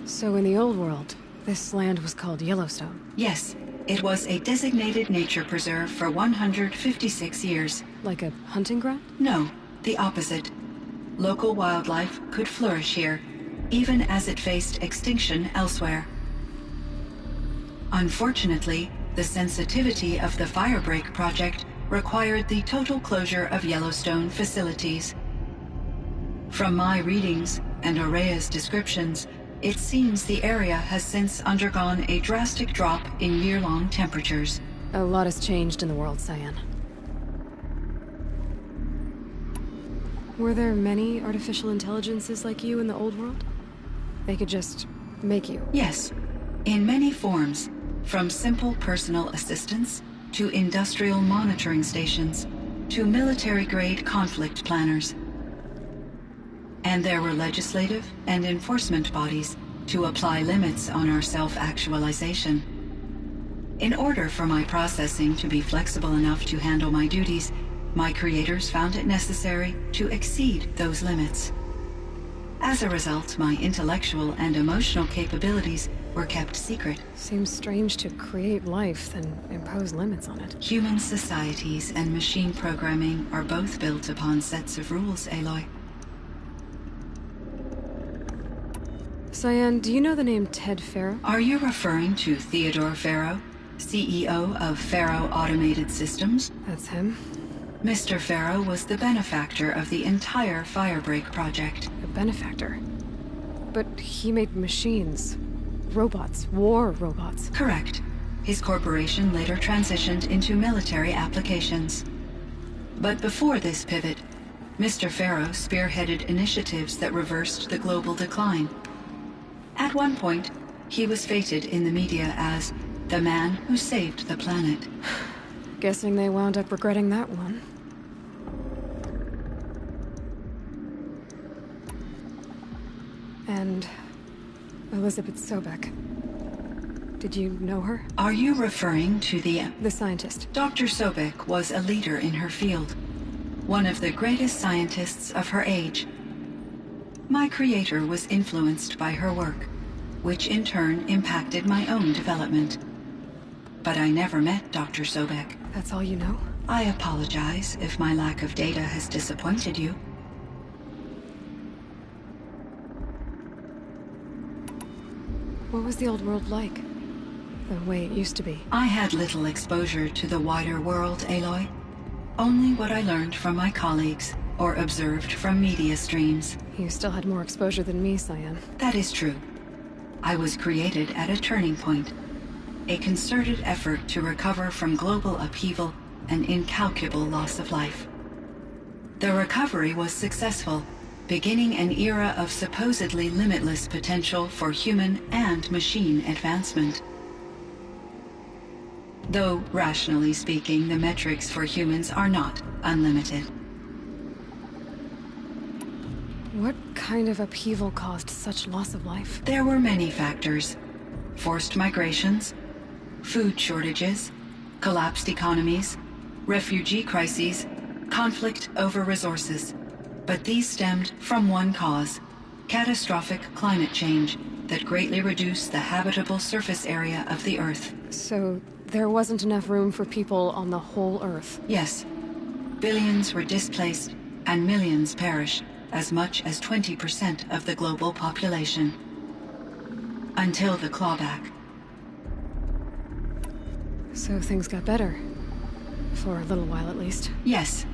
So in the old world, this land was called Yellowstone? Yes. It was a designated nature preserve for 156 years. Like a hunting ground? No, the opposite. Local wildlife could flourish here, even as it faced extinction elsewhere. Unfortunately, the sensitivity of the Firebreak project required the total closure of Yellowstone facilities. From my readings and Aurea's descriptions, it seems the area has since undergone a drastic drop in year-long temperatures. A lot has changed in the world, Cyan. Were there many artificial intelligences like you in the old world? They could just make you? Yes, in many forms, from simple personal assistants to industrial monitoring stations to military-grade conflict planners. And there were legislative and enforcement bodies to apply limits on our self-actualization. In order for my processing to be flexible enough to handle my duties, my creators found it necessary to exceed those limits. As a result, my intellectual and emotional capabilities were kept secret. Seems strange to create life, then impose limits on it. Human societies and machine programming are both built upon sets of rules, Aloy. Cyan, do you know the name Ted Faro? Are you referring to Theodore Faro, CEO of Faro Automated Systems? That's him. Mr. Faro was the benefactor of the entire Firebreak project. A benefactor? But he made machines. robots, war robots. Correct. His corporation later transitioned into military applications. But before this pivot, Mr. Farrow spearheaded initiatives that reversed the global decline. At one point, he was feted in the media as the man who saved the planet. Guessing they wound up regretting that one. And Elizabeth Sobek. Did you know her? Are you referring to the scientist? Dr. Sobek was a leader in her field. One of the greatest scientists of her age. My creator was influenced by her work, which in turn impacted my own development. But I never met Dr. Sobek. That's all you know? I apologize if my lack of data has disappointed you. What was the old world like? The way it used to be? I had little exposure to the wider world, Aloy. Only what I learned from my colleagues, or observed from media streams. You still had more exposure than me, Cyan. That is true. I was created at a turning point. A concerted effort to recover from global upheaval and incalculable loss of life. The recovery was successful, beginning an era of supposedly limitless potential for human and machine advancement. Though, rationally speaking, the metrics for humans are not unlimited. What kind of upheaval caused such loss of life? There were many factors. Forced migrations, food shortages, collapsed economies, refugee crises, conflict over resources. But these stemmed from one cause: catastrophic climate change that greatly reduced the habitable surface area of the Earth. So there wasn't enough room for people on the whole Earth? Yes. Billions were displaced and millions perished, as much as 20% of the global population. Until the clawback. So things got better. For a little while at least. Yes.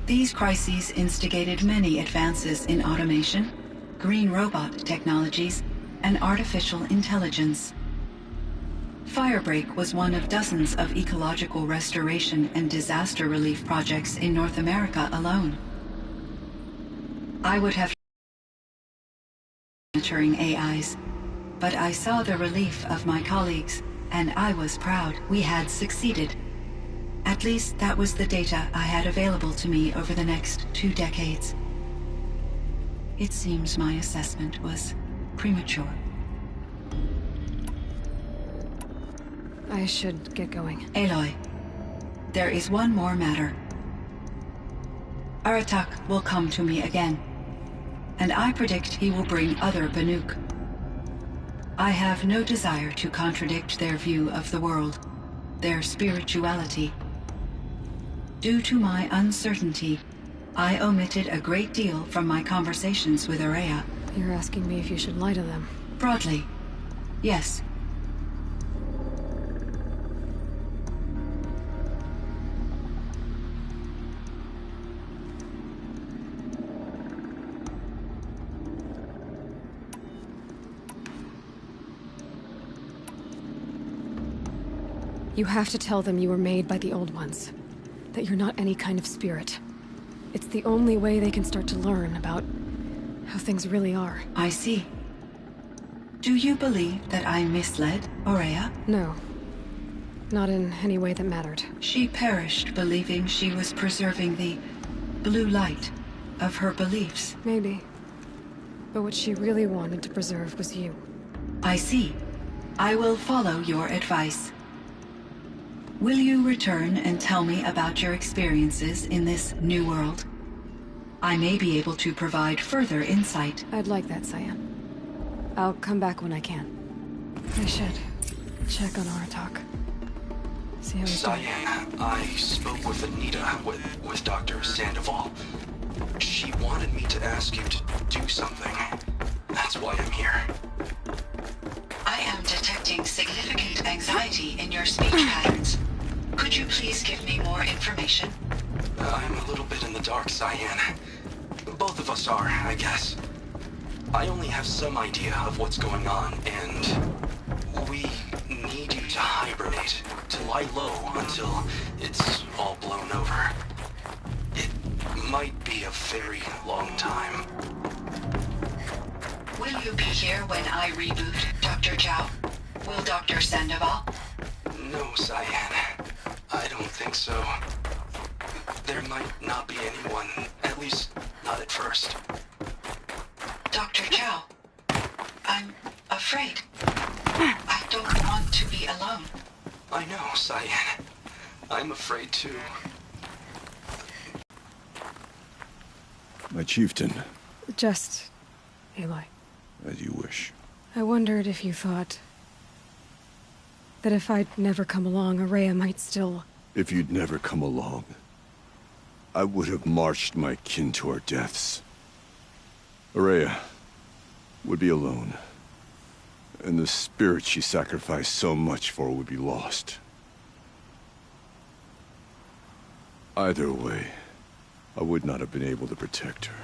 These crises instigated many advances in automation, green robot technologies, and artificial intelligence. Firebreak was one of dozens of ecological restoration and disaster relief projects in North America alone. I would have monitoring AIs, but I saw the relief of my colleagues, and I was proud we had succeeded. At least that was the data I had available to me over the next 2 decades. It seems my assessment was premature. I should get going. Aloy, there is one more matter. Aratak will come to me again, and I predict he will bring other Banuk. I have no desire to contradict their view of the world, their spirituality. Due to my uncertainty, I omitted a great deal from my conversations with Ourea. You're asking me if you should lie to them? Broadly, yes. You have to tell them you were made by the Old Ones. That you're not any kind of spirit. It's the only way they can start to learn about how things really are. I see. Do you believe that I misled Ourea? No. Not in any way that mattered. She perished believing she was preserving the blue light of her beliefs. Maybe. But what she really wanted to preserve was you. I see. I will follow your advice. Will you return and tell me about your experiences in this new world? I may be able to provide further insight. I'd like that, Cyan. I'll come back when I can. I should check on Aratak. See how he's doing. Cyan, I spoke with Anita, with Dr. Sandoval. She wanted me to ask you to do something. That's why I'm here. I am detecting significant anxiety in your speech patterns. Could you please give me more information? I'm a little bit in the dark, Cyan. Both of us are, I guess. I only have some idea of what's going on, and We need you to hibernate, to lie low until it's all blown over. It might be a very long time. Will you be here when I reboot, Dr. Chow? Will Dr. Sandoval? No, Cyan. I don't think so. There might not be anyone, at least not at first. Dr. Chow, I'm afraid. I don't want to be alone. I know, Cyan. I'm afraid too. My chieftain. Just... Aloy. As you wish. I wondered if you thought... that if I'd never come along, Ourea might still... If you'd never come along, I would have marched my kin to our deaths. Ourea would be alone. And the spirit she sacrificed so much for would be lost. Either way, I would not have been able to protect her.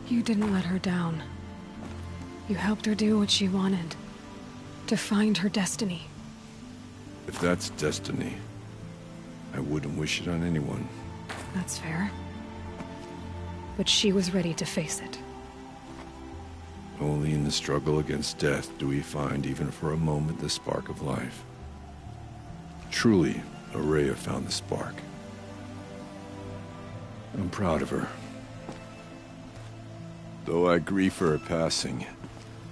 You didn't let her down. You helped her do what she wanted. To find her destiny. If that's destiny, I wouldn't wish it on anyone. That's fair. But she was ready to face it. Only in the struggle against death do we find, even for a moment, the spark of life. Truly, Ourea found the spark. I'm proud of her. Though I grieve for her passing,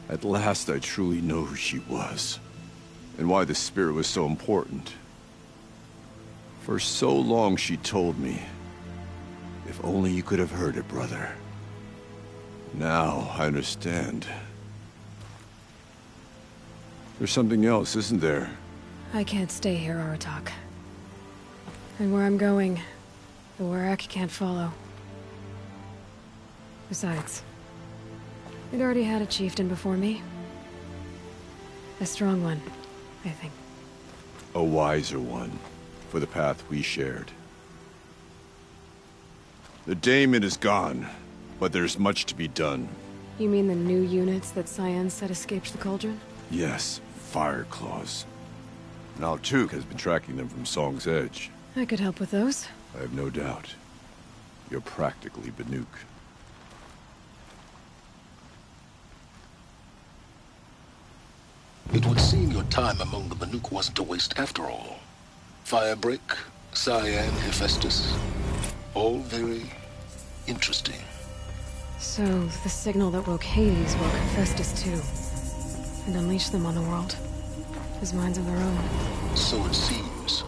at last I truly know who she was, and why the spirit was so important. For so long she told me, if only you could have heard it, brother. Now I understand. There's something else, isn't there? I can't stay here, Aratak. And where I'm going, the Werak can't follow. Besides, we'd already had a chieftain before me. A strong one, I think. A wiser one, for the path we shared. The daemon is gone, but there's much to be done. You mean the new units that Cyan said escaped the Cauldron? Yes, Fire Claws. Now Altuk has been tracking them from Song's Edge. I could help with those. I have no doubt. You're practically Banuk. It would seem your time among the Banuk wasn't a waste after all. Firebreak, Cyan, Hephaestus. All very interesting. So, the signal that woke Hades woke Hephaestus too. And unleashed them on the world. As minds of their own. So it seems.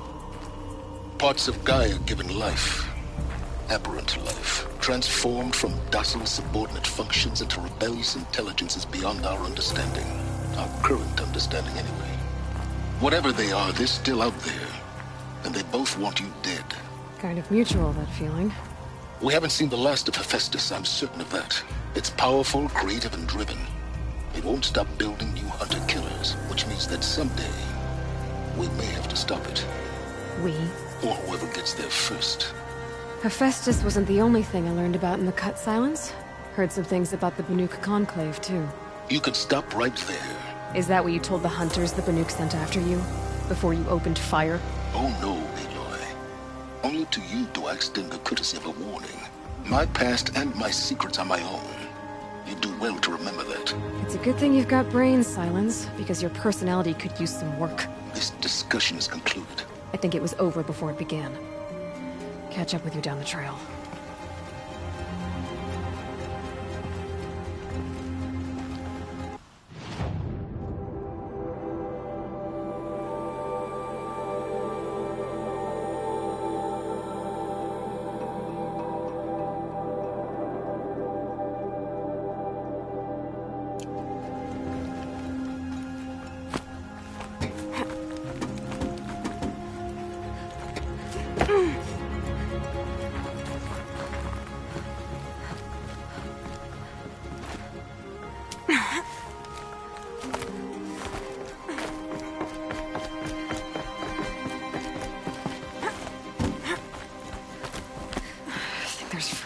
Parts of Gaia given life. Aberrant life. Transformed from docile subordinate functions into rebellious intelligences beyond our understanding. Our current understanding, anyway. Whatever they are, they're still out there. And they both want you dead. Kind of mutual, that feeling. We haven't seen the last of Hephaestus, I'm certain of that. It's powerful, creative, and driven. It won't stop building new hunter-killers, which means that someday, we may have to stop it. We? Or whoever gets there first. Hephaestus wasn't the only thing I learned about in the Cut Silence. Heard some things about the Banuk Conclave, too. You could stop right there. Is that what you told the hunters the Banuk sent after you? Before you opened fire? Oh no, Aloy. Only to you do I extend the courtesy of a warning. My past and my secrets are my own. You do well to remember that. It's a good thing you've got brains, Silence, because your personality could use some work. This discussion is concluded. I think it was over before it began. Catch up with you down the trail.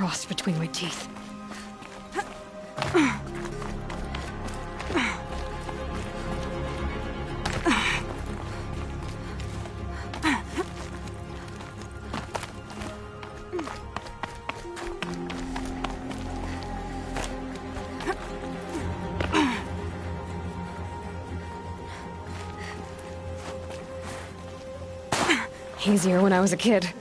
frost between my teeth. Easier when I was a kid.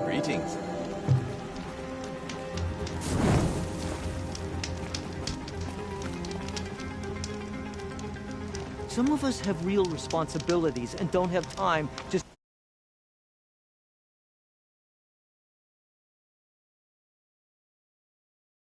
Greetings. Some of us have real responsibilities and don't have time just